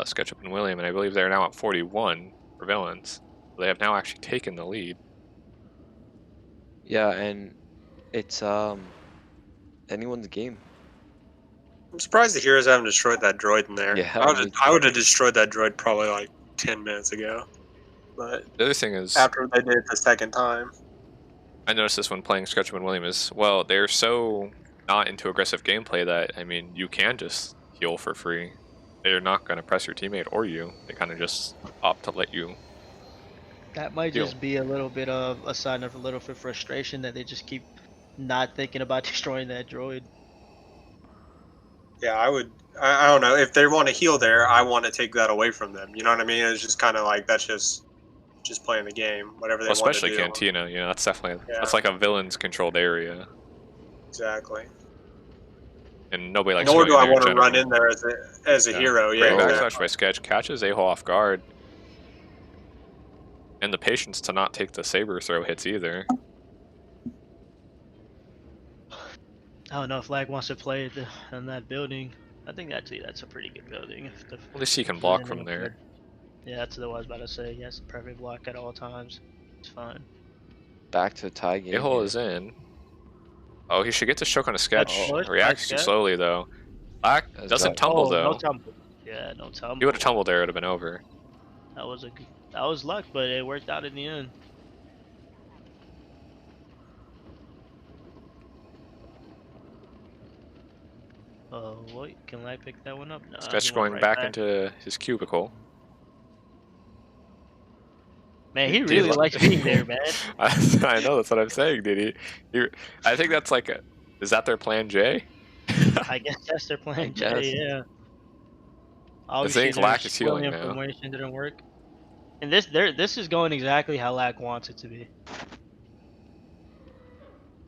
S2: Sketchup and William, and I believe they're now at 41 for villains. They have now actually taken the lead.
S1: Yeah, and it's anyone's game.
S4: I'm surprised the heroes haven't destroyed that droid in there.
S1: Yeah,
S4: I
S1: me
S4: would have destroyed that droid probably like 10 minutes ago. But
S2: The other thing is,
S4: after they did it the second time.
S2: I noticed this when playing Sketchup and William is, well, they're so not into aggressive gameplay that, I mean, you can just heal for free. They're not going to press your teammate or you. They kind of just opt to let you.
S3: That might
S2: Deal.
S3: just be a little bit of a sign of a little bit of frustration that they just keep not thinking about destroying that droid.
S4: Yeah, I would. I don't know. If they want to heal there, I want to take that away from them. You know what I mean? It's just kind of like that's just playing the game. Whatever they
S2: Well,
S4: want to
S2: especially
S4: do.
S2: Cantina, you know, that's definitely,
S4: Yeah.
S2: that's like a villain's controlled area.
S4: Exactly.
S2: And nobody likes
S4: Nor
S2: going
S4: do
S2: in
S4: I
S2: there in
S4: want to run
S2: general.
S4: in there as a hero.
S2: Great
S4: Yeah,
S1: Oh.
S2: backslash
S4: exactly.
S2: by Sketch, catches a-hole off guard. And the patience to not take the saber throw hits either.
S3: I don't know if Lag wants to play in that building. I think actually that's a pretty good building.
S2: At least he can block from there.
S3: Yeah, that's what I was about to say. He has a perfect block at all times. It's fine.
S1: Back to a tie game.
S2: A-hole
S1: here.
S2: is in. Oh, he should get to choke on a Sketch.
S3: Oh, it's
S2: Reacts too
S3: Sketch.
S2: slowly though. Black
S1: That's
S2: doesn't
S1: bad.
S2: tumble though.
S3: No tumble. Yeah, no tumble.
S2: He would have tumbled there, it would have been over.
S3: That was luck, but it worked out in the end. Oh, wait, can Lag pick that one up? Nah,
S2: Sketch
S3: he went
S2: going
S3: right
S2: back into his cubicle.
S3: Man, he
S2: Did
S3: really
S2: li-
S3: likes being there, man.
S2: I know, that's what I'm saying, did he? I think that's like is that their plan J?
S3: I guess that's their plan.
S1: guess.
S3: Yeah.
S2: I think Lack is healing now.
S3: Information didn't work. And this is going exactly how Lack wants it to be.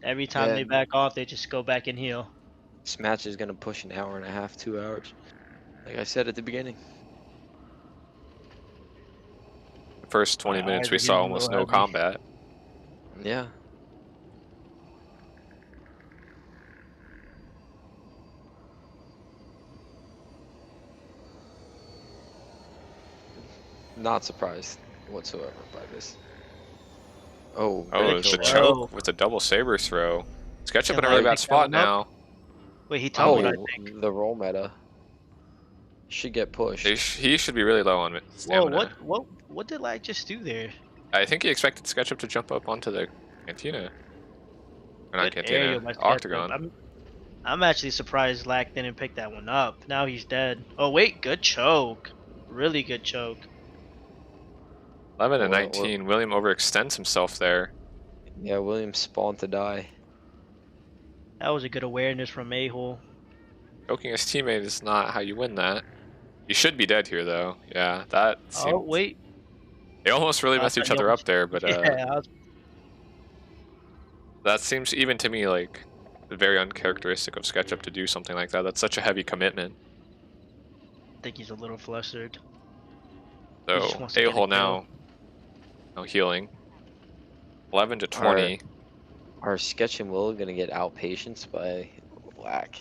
S3: Every time
S1: Yeah.
S3: they back off, they just go back and heal.
S1: This match is gonna push an hour and a half, 2 hours. Like I said at the beginning.
S2: The first 20
S3: My
S2: minutes
S3: eyes
S2: we
S3: are
S2: saw
S3: getting a
S2: almost
S3: little
S2: no
S3: heavy.
S2: combat.
S1: Yeah. Not surprised whatsoever by this. Oh,
S2: Oh,
S1: really
S2: it's a
S1: killed
S2: choke with a double saber throw. Sketchup in a really
S3: Can I
S2: bad
S3: pick that
S2: spot
S3: one up?
S2: now.
S3: Wait, he
S1: Oh,
S3: tumbled, I think.
S1: the roll meta should get pushed.
S2: He should be really low on
S3: Whoa,
S2: stamina.
S3: what did Lag just do there?
S2: I think he expected Sketchup to jump up onto the Cantina. Or not
S3: Good aerial
S2: Cantina,
S3: by Sketchup.
S2: Octagon.
S3: I'm actually surprised Lack didn't pick that one up. Now he's dead. Oh wait, good choke. Really good choke.
S2: 11 and
S1: Well,
S2: 19. William overextends himself there.
S1: Yeah, William spawned to die.
S3: That was a good awareness from A-hole.
S2: Choking his teammate is not how you win that. He should be dead here, though. Yeah, that seemed...
S3: Oh wait.
S2: They almost really
S3: I
S2: messed each
S3: thought he
S2: other up
S3: almost-
S2: there, but
S3: Yeah, I was
S2: that seems, even to me, like very uncharacteristic of SketchUp to do something like that. That's such a heavy commitment.
S3: I think he's a little flustered. He just
S2: So,
S3: wants to get a
S2: A-hole
S3: kill.
S2: now. No healing. 11 to 20.
S1: Are Sketch and Will gonna get outpatience by Black?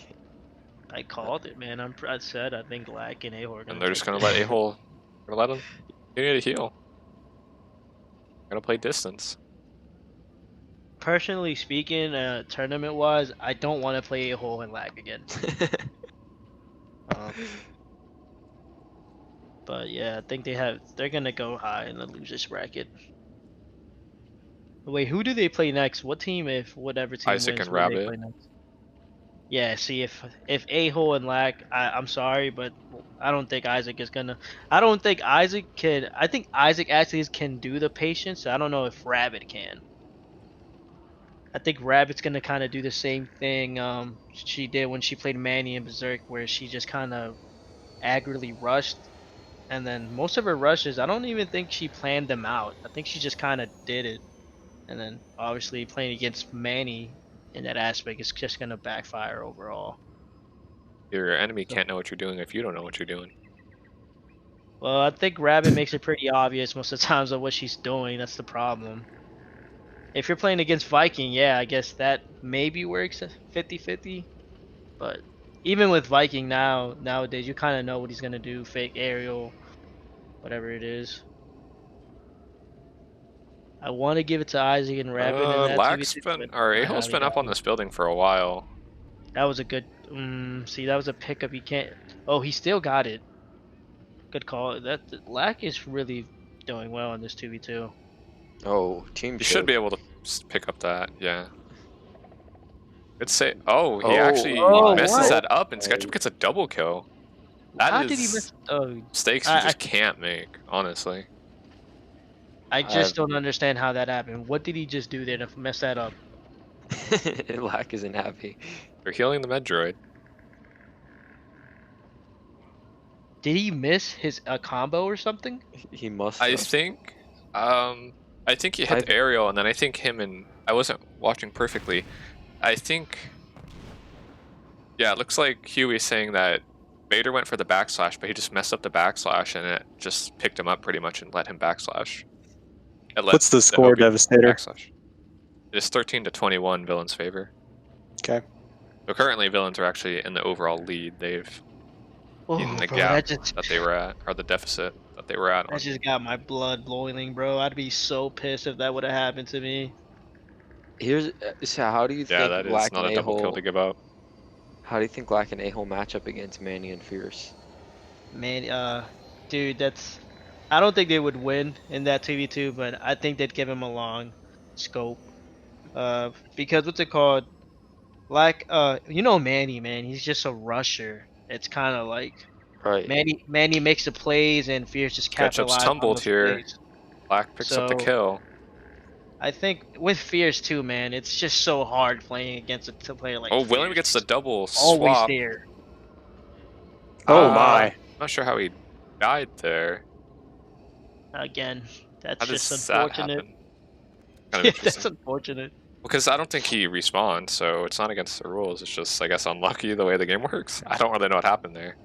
S3: I called it, man. I said I think Lack and A-hole are gonna
S2: And they're just
S3: take
S2: gonna
S3: this.
S2: let A-hole... Gonna let him continue to heal. Gonna play distance.
S3: Personally speaking, tournament-wise, I don't want to play A-hole and Lack again. But yeah, I think they're gonna go high in the losers bracket. Wait, who do they play next? What team? If whatever team
S2: Isaac
S3: wins,
S2: and
S3: who do they
S2: Rabbit.
S3: play next? Yeah, see if A-hole and Lack, I'm sorry, but I don't think Isaac is gonna. I don't think Isaac can. I think Isaac actually can do the patience. I don't know if Rabbit can. I think Rabbit's gonna kind of do the same thing she did when she played Manny in Berserk, where she just kind of aggressively rushed, and then most of her rushes, I don't even think she planned them out. I think she just kind of did it, and then obviously playing against Manny in that aspect is just gonna backfire overall.
S2: Your enemy can't know what you're doing if you don't know what you're doing.
S3: Well, I think Rabbit makes it pretty obvious most of the times of what she's doing. That's the problem. If you're playing against Viking, yeah, I guess that maybe works 50-50. But even with Viking nowadays, you kind of know what he's gonna do. Fake aerial, whatever it is. I want to give it to Isaac and Rapid in that
S2: Lack's
S3: 2v2,
S2: been,
S3: but
S2: or
S3: I
S2: A-Hole's
S3: highly
S2: been up
S3: doubt
S2: on
S3: it.
S2: this building for a while.
S3: That was a good. See, that was a pickup. He can't. Oh, he still got it. Good call. That Lack is really doing well in this 2v2.
S1: Oh, team
S2: He should
S1: choke.
S2: be able to pick up that, yeah. Good say. Oh, he
S1: Oh,
S2: actually
S3: oh,
S2: messes
S3: what?
S2: that up, and
S1: my.
S2: Sketchup gets a double kill. That
S3: How
S2: is
S3: did he miss? Oh,
S2: mistakes you
S3: I
S2: just can't make, honestly.
S3: I just
S1: I've
S3: don't understand how that happened. What did he just do there to mess that up?
S1: Lack isn't happy.
S2: They're healing the med droid.
S3: Did he miss his combo or something?
S1: He must
S2: I
S1: have.
S2: think, I think he hit the aerial, and then I think him and I wasn't watching perfectly. I think, yeah, it looks like Huey's saying that Vader went for the backslash, but he just messed up the backslash, and it just picked him up pretty much and let him backslash. It let
S5: What's the score,
S2: Obi
S5: Devastator?
S2: backslash. It's 13-21 villains' favor.
S5: Okay.
S2: So currently, villains are actually in the overall lead. They've
S3: Oh,
S2: in the
S3: bro,
S2: gap
S3: that
S2: that they were at, or the deficit that they were at. On.
S3: just got my blood boiling, bro. I'd be so pissed if that would have happened to me.
S1: Here's so how do you
S2: Yeah,
S1: think
S2: that is
S1: Lack
S2: not
S1: and
S2: a double kill
S1: A-Hole
S2: to give up.
S1: how do you think Lack and A-Hole match up against Manny and Fierce?
S3: Man, dude, I don't think they would win in that 2v2, but I think they'd give him a long scope. Because what's it called? Like, you know Manny, man, he's just a rusher. It's kind of like
S1: Right.
S3: Manny makes the plays and Fierce just
S2: Sketchup's
S3: capitalize on
S2: tumbled
S3: those
S2: here.
S3: plays.
S2: Black picks up the
S3: So
S2: kill.
S3: I think with Fierce too, man, it's just so hard playing against a player like
S2: Oh,
S3: Fierce.
S2: William gets the double
S3: Always
S2: swap.
S3: there.
S5: Oh my.
S2: Not sure how he died there.
S3: Again,
S2: How
S3: that's just
S2: does that
S3: unfortunate.
S2: happen? Kind of
S3: Yeah,
S2: interesting.
S3: that's unfortunate.
S2: Because I don't think he respawned, so it's not against the rules. It's just, I guess, unlucky the way the game works. I don't really know what happened there.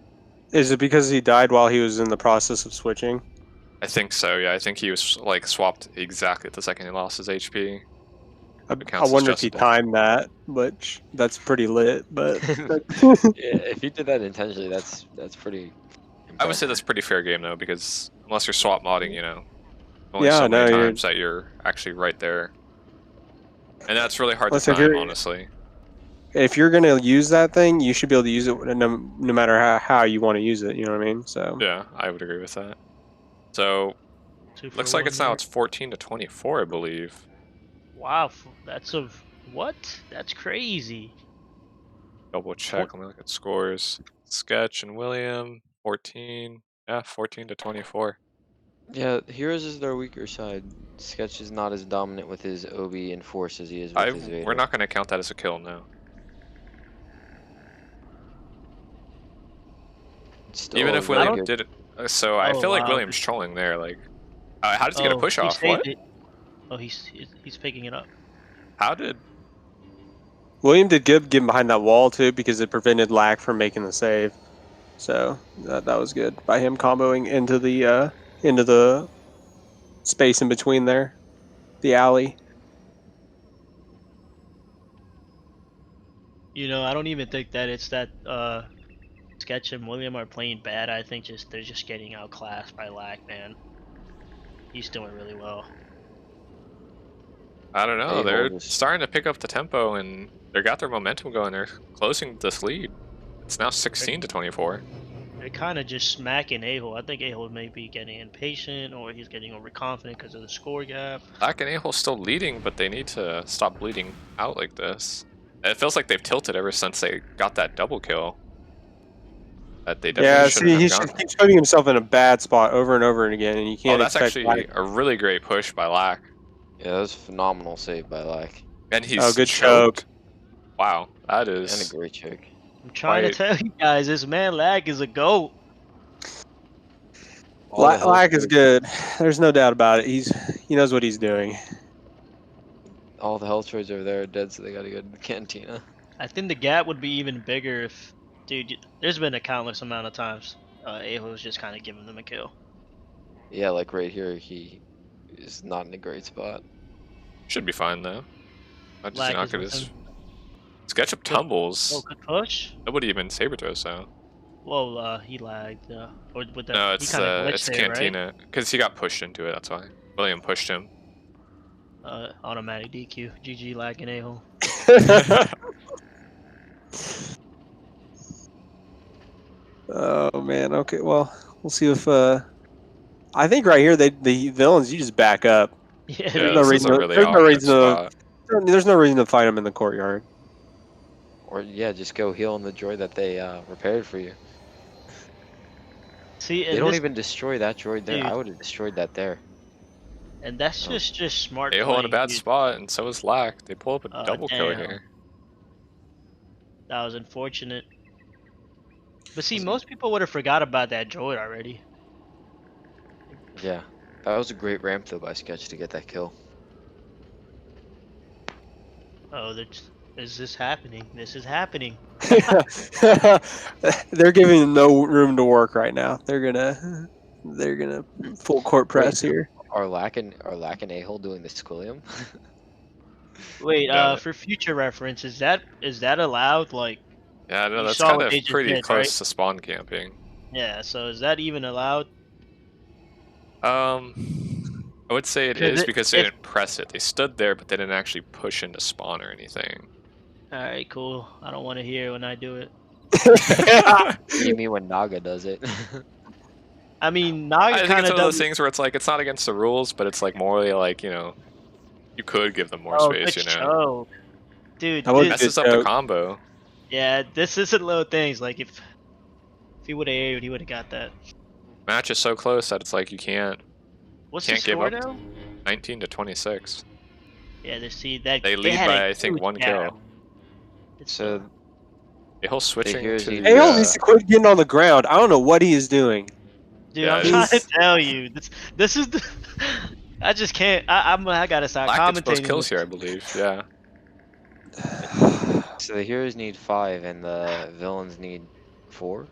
S5: Is it because he died while he was in the process of switching?
S2: I think so, yeah. I think he was, like, swapped exactly at the second he lost his HP.
S5: I
S2: counts as
S5: wonder if he
S2: justable.
S5: timed that, which that's pretty lit, but
S1: Yeah, if he did that intentionally, that's pretty
S2: I would say
S1: impressive.
S2: that's pretty fair game, though, because unless you're swap modding, you know, only
S5: Yeah,
S2: so
S5: no,
S2: many
S5: you're-
S2: times that you're actually right there. And that's really hard
S5: Plus,
S2: to
S5: if
S2: time,
S5: you're-
S2: honestly.
S5: if you're gonna use that thing, you should be able to use it no matter how you want to use it. You know what I mean? So
S2: Yeah, I would agree with that. So,
S3: 2 for
S2: looks like
S3: 1
S2: it's now
S3: there.
S2: it's 14-24, I believe.
S3: Wow, that's a what? That's crazy.
S2: Double check. Let me look at scores. Sketch and William, 14. Yeah, 14-24.
S1: Yeah, Heroes is their weaker side. Sketch is not as dominant with his Obi and Force as he is with his Vader.
S2: We're not going to count that as a kill, no.
S1: Still
S2: Even
S1: a
S2: if
S1: very
S2: William
S1: good-
S2: did it. So I
S3: Oh,
S2: feel like
S3: wow.
S2: William's trolling there. Like, how does he get a push
S3: he
S2: off?
S3: saved
S2: What?
S3: it. Oh, he's picking it up.
S2: How did?
S5: William did good getting behind that wall too because it prevented Lack from making the save. So that was good by him comboing into the space in between there, the alley.
S3: You know, I don't even think that it's that Sketch and William are playing bad. I think they're just getting outclassed by Lack, man. He's doing really well.
S2: I don't know.
S1: A-Hole
S2: They're
S1: just-
S2: starting to pick up the tempo and they got their momentum going. They're closing this lead. It's now 16-24.
S3: They're kind of just smacking A-Hole. I think A-Hole may be getting impatient or he's getting overconfident because of the score gap.
S2: Black and A-Hole still leading, but they need to stop bleeding out like this. It feels like they've tilted ever since they got that double kill. That they definitely
S5: Yeah,
S2: shouldn't
S5: see,
S2: have
S5: he's
S2: gotten.
S5: just putting himself in a bad spot over and over again, and you
S2: Oh,
S5: can't
S2: that's
S5: expect.
S2: actually a really great push by Lack.
S1: Yeah, that was a phenomenal save by Lack.
S2: And he's
S5: good
S2: choked.
S5: choke.
S2: Wow, that
S1: And a
S2: is...
S1: great choke.
S3: I'm trying to tell you guys, this man Lack is a GOAT.
S1: All the health
S5: Lack is
S1: choices-
S5: good. There's no doubt about it. He knows what he's doing.
S1: All the health choices over there are dead, so they gotta go to the cantina.
S3: I think the gap would be even bigger if, dude, there's been a countless amount of times A-Hole's just kind of giving them a kill.
S1: Yeah, like right here, he is not in a great spot.
S2: Should be fine, though. Not just
S3: Lack
S2: not
S3: is
S2: get
S3: with
S2: his
S3: him.
S2: Sketchup
S3: Oh,
S2: tumbles.
S3: good push.
S2: Nobody even saber throws though.
S3: Whoa, he lagged. Or with the
S2: No,
S3: he kind of glitched
S2: it's
S3: there, right?
S2: Cantina because he got pushed into it. That's why William pushed him.
S3: Automatic DQ. GG lagging a-hole.
S5: Oh man. Okay. Well, we'll see if. I think right here the villains, you just back up.
S3: Yeah,
S2: Yeah,
S5: no
S2: this is
S5: reason
S2: a
S5: to-
S2: really
S5: there's no
S2: awkward
S5: reason to-
S2: spot.
S5: There's no reason to fight them in the courtyard.
S1: Or yeah, just go heal on the droid that they repaired for you.
S3: see,
S1: They
S3: and
S1: don't
S3: this,
S1: even destroy that droid there. I
S3: Dude.
S1: would have destroyed that there.
S3: and that's
S1: Oh.
S3: just smart
S2: A-hole in a
S3: playing,
S2: bad
S3: dude.
S2: spot, and so is Lack. They pull up a double kill
S3: Damn.
S2: here.
S3: That was unfortunate. But see, most people would have forgot about that droid already.
S1: Yeah, that was a great ramp though by Sketch to get that kill.
S3: Oh, is this happening? This is happening.
S5: They're giving no room to work right now. They're gonna full court press here.
S1: Are Lack and A-hole doing the Squillium?
S3: Wait,
S2: Got it.
S3: for future reference, is that allowed? Like,
S2: Yeah, no,
S3: You
S2: that's
S3: saw
S2: kind
S3: what
S2: of
S3: they just
S2: pretty
S3: did,
S2: close
S3: right?
S2: to spawn camping.
S3: yeah. So is that even allowed?
S2: I would say it
S3: 'Cause
S2: is because they
S3: if-
S2: didn't press it. They stood there, but they didn't actually push into spawn or anything.
S3: All right, cool. I don't want to hear when I do it.
S1: You mean when Naga does it?
S3: I mean,
S2: I
S3: Naga
S2: think
S3: kind
S2: it's
S3: of
S2: one of those
S3: does.
S2: things where it's like it's not against the rules, but it's like morally like you could give them more
S3: Oh,
S2: space.
S3: good
S2: You know,
S3: choke. Dude.
S5: That was
S3: this-
S2: messes
S5: good
S2: up the
S5: choke.
S2: combo.
S3: yeah, this isn't little things. Like if he would have aired, he would have got that.
S2: Match is so close that it's like you can't
S3: What's
S2: Can't
S3: the
S2: give
S3: score
S2: up.
S3: now?
S2: 19 to 26.
S3: Yeah, see that
S2: They lead
S3: had
S2: by
S3: a
S2: I think
S3: huge
S2: 1
S3: gap.
S2: kill.
S3: It's
S1: So
S2: The whole switching
S1: heroes
S2: to
S1: need-
S2: the
S5: A-hole needs to quit getting on the ground. I don't know what he is doing.
S3: dude,
S2: Yeah,
S3: I'm
S2: it
S3: trying to
S2: is.
S3: tell you. This is the. I just can't. I gotta start
S2: Lack gets most
S3: commentating.
S2: kills
S3: this.
S2: here, I believe. Yeah.
S1: So the heroes need 5 and the villains need 4?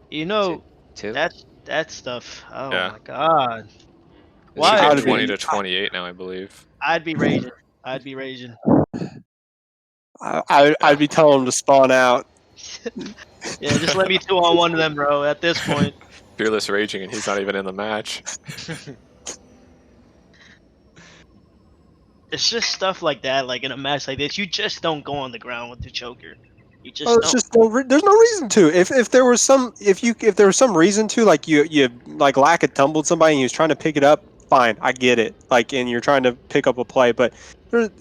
S3: You know,
S1: 2?
S3: that stuff. Oh
S2: Yeah.
S3: my god.
S2: It
S3: Why?
S2: should
S5: I'd
S2: be
S5: be-
S2: 20 to 28 now, I believe.
S3: I'd be raging. I'd be raging.
S5: I'd be telling him to spawn out.
S3: Yeah, just let me 2-on-1 them, bro. At this point,
S2: Fearless raging, and he's not even in the match.
S3: it's just stuff like that. Like in a match like this, you just don't go on the ground with the choker. You just
S5: Well,
S3: don't.
S5: it's just there's no reason to. If there was some reason to, like you like Lack had tumbled somebody and he was trying to pick it up, fine, I get it. Like, and you're trying to pick up a play, but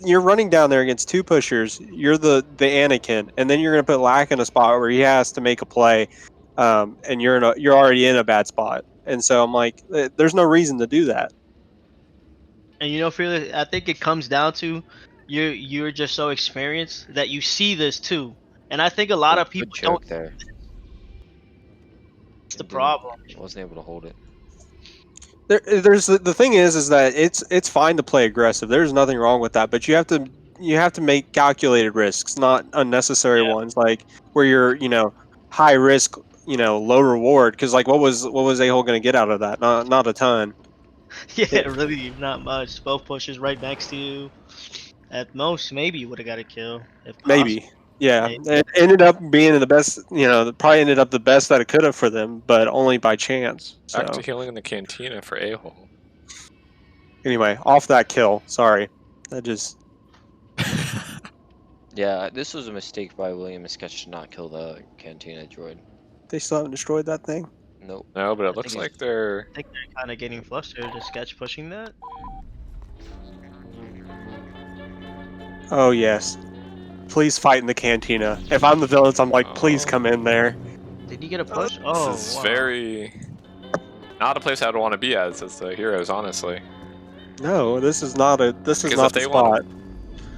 S5: you're running down there against 2 pushers. You're the Anakin, and then you're gonna put Lack in a spot where he has to make a play, and you're already in a bad spot. And so I'm like, there's no reason to do that.
S3: And you know, Fearless, I think it comes down to you're just so experienced that you see this too. And I think a lot of people
S1: Good
S3: don't.
S1: choke there.
S3: That's the
S1: Didn't-
S3: problem.
S1: Wasn't able to hold it.
S5: There's the thing is that it's fine to play aggressive. There's nothing wrong with that, but you have to make calculated risks, not unnecessary
S3: Yeah.
S5: ones, like where you're high risk, low reward. Because like what was A-hole going to get out of that? Not a ton.
S3: Yeah, really not much. Both pushes right next to you. At most, maybe you would have got a kill. If possible.
S5: Maybe. Yeah,
S3: Maybe.
S5: it ended up being the best. Probably ended up the best that it could have for them, but only by chance. So
S2: Back to healing in the cantina for A-hole.
S5: anyway, off that kill. Sorry, that just
S1: Yeah, this was a mistake by William and Sketch to not kill the Cantina droid.
S5: they still haven't destroyed that thing.
S1: Nope.
S2: No, but
S3: I
S2: it looks
S3: think
S2: like they're...
S3: I think they're kind of getting flustered. Is Sketch pushing that?
S5: Oh yes. Please fight in the cantina. If I'm the villains, I'm like, please come in there.
S3: Did he get a push? Oh,
S2: This is
S3: wow.
S2: very... Not a place I'd want to be as the heroes, honestly.
S5: No, this is not
S2: Because
S5: not
S2: if
S5: the
S2: they
S5: spot.
S2: wanna-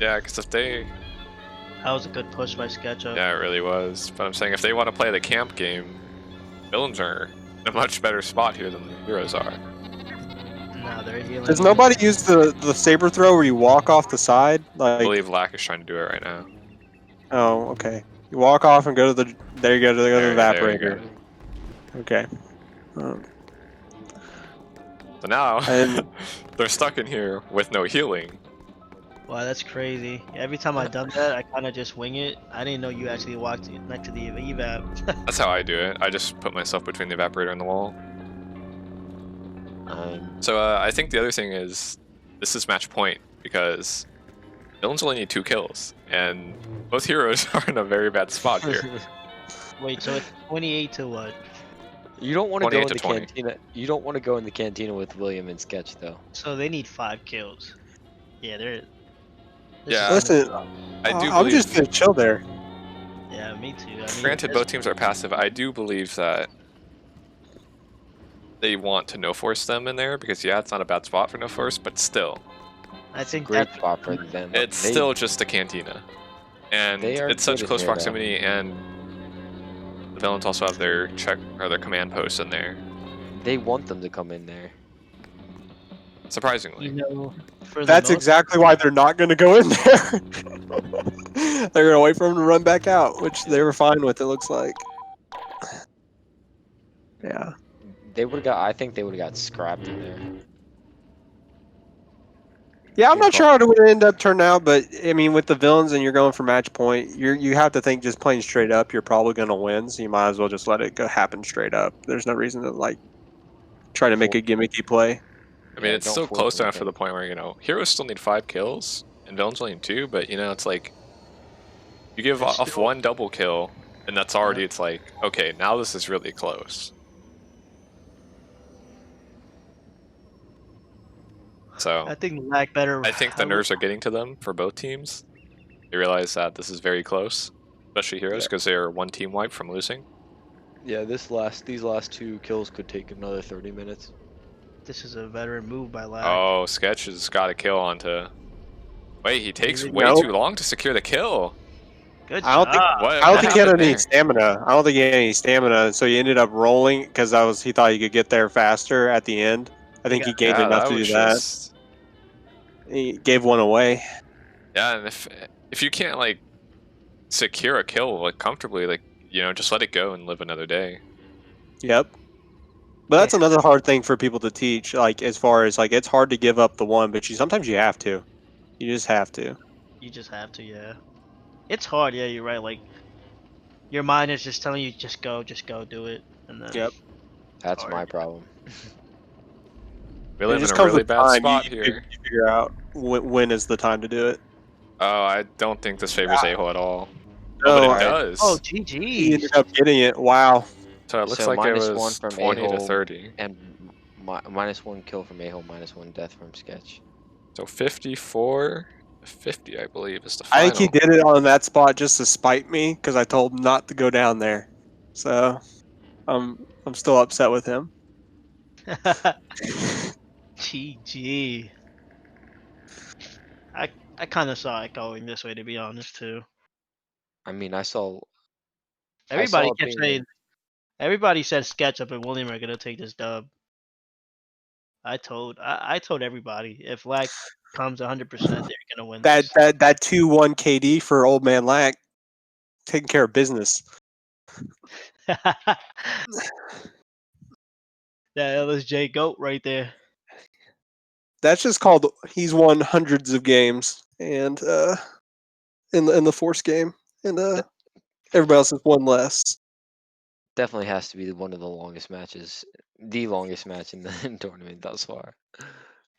S2: Yeah, because if they...
S3: That was a good push by Sketchup.
S2: Yeah, it really was. But I'm saying if they want to play the camp game, villains are in a much better spot here than the heroes are.
S3: Nah, they're healing.
S5: Does nobody use the saber throw where you walk off the side?
S2: I
S5: Like,
S2: believe Lack is trying to do it right now.
S5: oh, okay. You walk off and go to the. There you go to the
S2: There you
S5: evaporator.
S2: go.
S5: Okay.
S2: So now,
S5: And-
S2: they're stuck in here with no healing.
S3: Wow, that's crazy. Every time I done that, I kind of just wing it. I didn't know you actually walked next to the evap.
S2: That's how I do it. I just put myself between the evaporator and the wall. So I think the other thing is this is match point because villains only need 2 kills, and both heroes are in a very bad spot here.
S3: Wait, so it's 28 to what?
S1: You don't want to go in
S2: 28 to
S1: the
S2: 20.
S1: cantina. You don't want to go in the cantina with William and Sketch though.
S3: So they need 5 kills. Yeah, they're.
S2: Yeah.
S5: Listen,
S2: I do
S5: I'm just
S2: believe.
S5: gonna chill there.
S3: Yeah, me too. I mean,
S2: Granted,
S3: that's-
S2: both teams are passive. I do believe that they want to no force them in there because yeah, it's not a bad spot for no force, but still,
S3: I think
S1: Great
S3: that's
S1: spot for them.
S2: it's
S1: They-
S2: still just a cantina, and
S1: They are
S2: it's such
S1: good in
S2: close
S1: there, though.
S2: proximity, and the villains also have their check or their command posts in there.
S1: They want them to come in there.
S2: Surprisingly,
S3: you know. For the
S5: That's
S3: most,
S5: exactly why they're not gonna go in there. They're gonna wait for him to run back out, which they were fine with. It looks like. Yeah.
S1: They would have got. I think they would have got scrapped in there.
S5: Yeah, I'm
S1: Good
S5: not sure
S1: call.
S5: how it would end up turning out, but I mean, with the villains and you're going for match point, you have to think just playing straight up, you're probably going to win. So you might as well just let it go happen straight up. There's no reason to like try to make a gimmicky play.
S2: I mean,
S1: Yeah,
S2: it's
S1: don't
S2: still
S1: force
S2: close enough to
S1: anything.
S2: the point where heroes still need 5 kills and villains only need 2, but it's like you give
S3: It's
S2: off
S3: still-
S2: 1 double kill, and that's already it's like okay, now this is really close. So
S3: I think lack better.
S2: I think the nerves are getting to them for both teams. They realize that this is very close, especially heroes, because they are 1 team wipe from losing.
S1: Yeah, these last 2 kills could take another 30 minutes.
S3: This is a veteran move by lack.
S2: Oh, Sketch has got a kill onto. Wait, he takes
S3: Maybe-
S2: way
S5: No.
S2: too long to secure the kill.
S3: Good
S5: I don't think-
S3: job.
S2: What?
S5: I don't think he had
S2: happened
S5: any
S2: there?
S5: stamina. I don't think he had any stamina, so he ended up rolling because he thought he could get there faster at the end. I think he gained
S2: Yeah,
S5: enough
S2: that
S5: to do
S2: was
S5: that.
S2: just.
S5: He gave one away.
S2: Yeah, and if you can't like secure a kill like comfortably, like just let it go and live another day.
S5: Yep. But that's another hard thing for people to teach. Like as far as like it's hard to give up the one, but sometimes you have to. You just have to.
S3: You just have to, yeah. It's hard, yeah. You're right. Like your mind is just telling you, just go, do it, and then.
S5: Yep.
S1: That's
S3: Hard.
S1: my problem.
S2: We
S5: It
S2: live in
S5: just
S2: a
S5: comes
S2: really
S5: with
S2: bad
S5: time.
S2: spot
S5: You
S2: here.
S5: figure out when is the time to do it.
S2: Oh, I don't think this favors a-hole at all.
S5: No,
S2: but it
S1: I-
S2: does.
S3: Oh,
S5: He
S3: GG.
S5: ended up getting it. Wow.
S2: So it looks
S1: So
S2: like it
S1: -1
S2: was
S1: from
S2: 20 to
S1: a-hole.
S2: 30.
S1: And -1 kill from a-hole, -1 death from Sketch.
S2: So 54 to 50, I believe, is the
S5: I
S2: final.
S5: think he did it on that spot just to spite me because I told him not to go down there. So I'm still upset with him.
S3: GG. I kind of saw it going this way, to be honest, too.
S1: I mean, I saw
S3: Everybody
S1: it
S3: kept
S1: being
S3: saying. Everybody said Sketchup and William are gonna take this dub. I told everybody if Lack comes 100%, they're gonna win
S5: That
S3: this.
S5: that 2-1 KD for old man Lack, taking care of business.
S3: That was Jay Goat right there.
S5: That's just called he's won hundreds of games and in the force game and everybody else has won less.
S1: definitely has to be one of the longest matches, the longest match in the tournament thus far.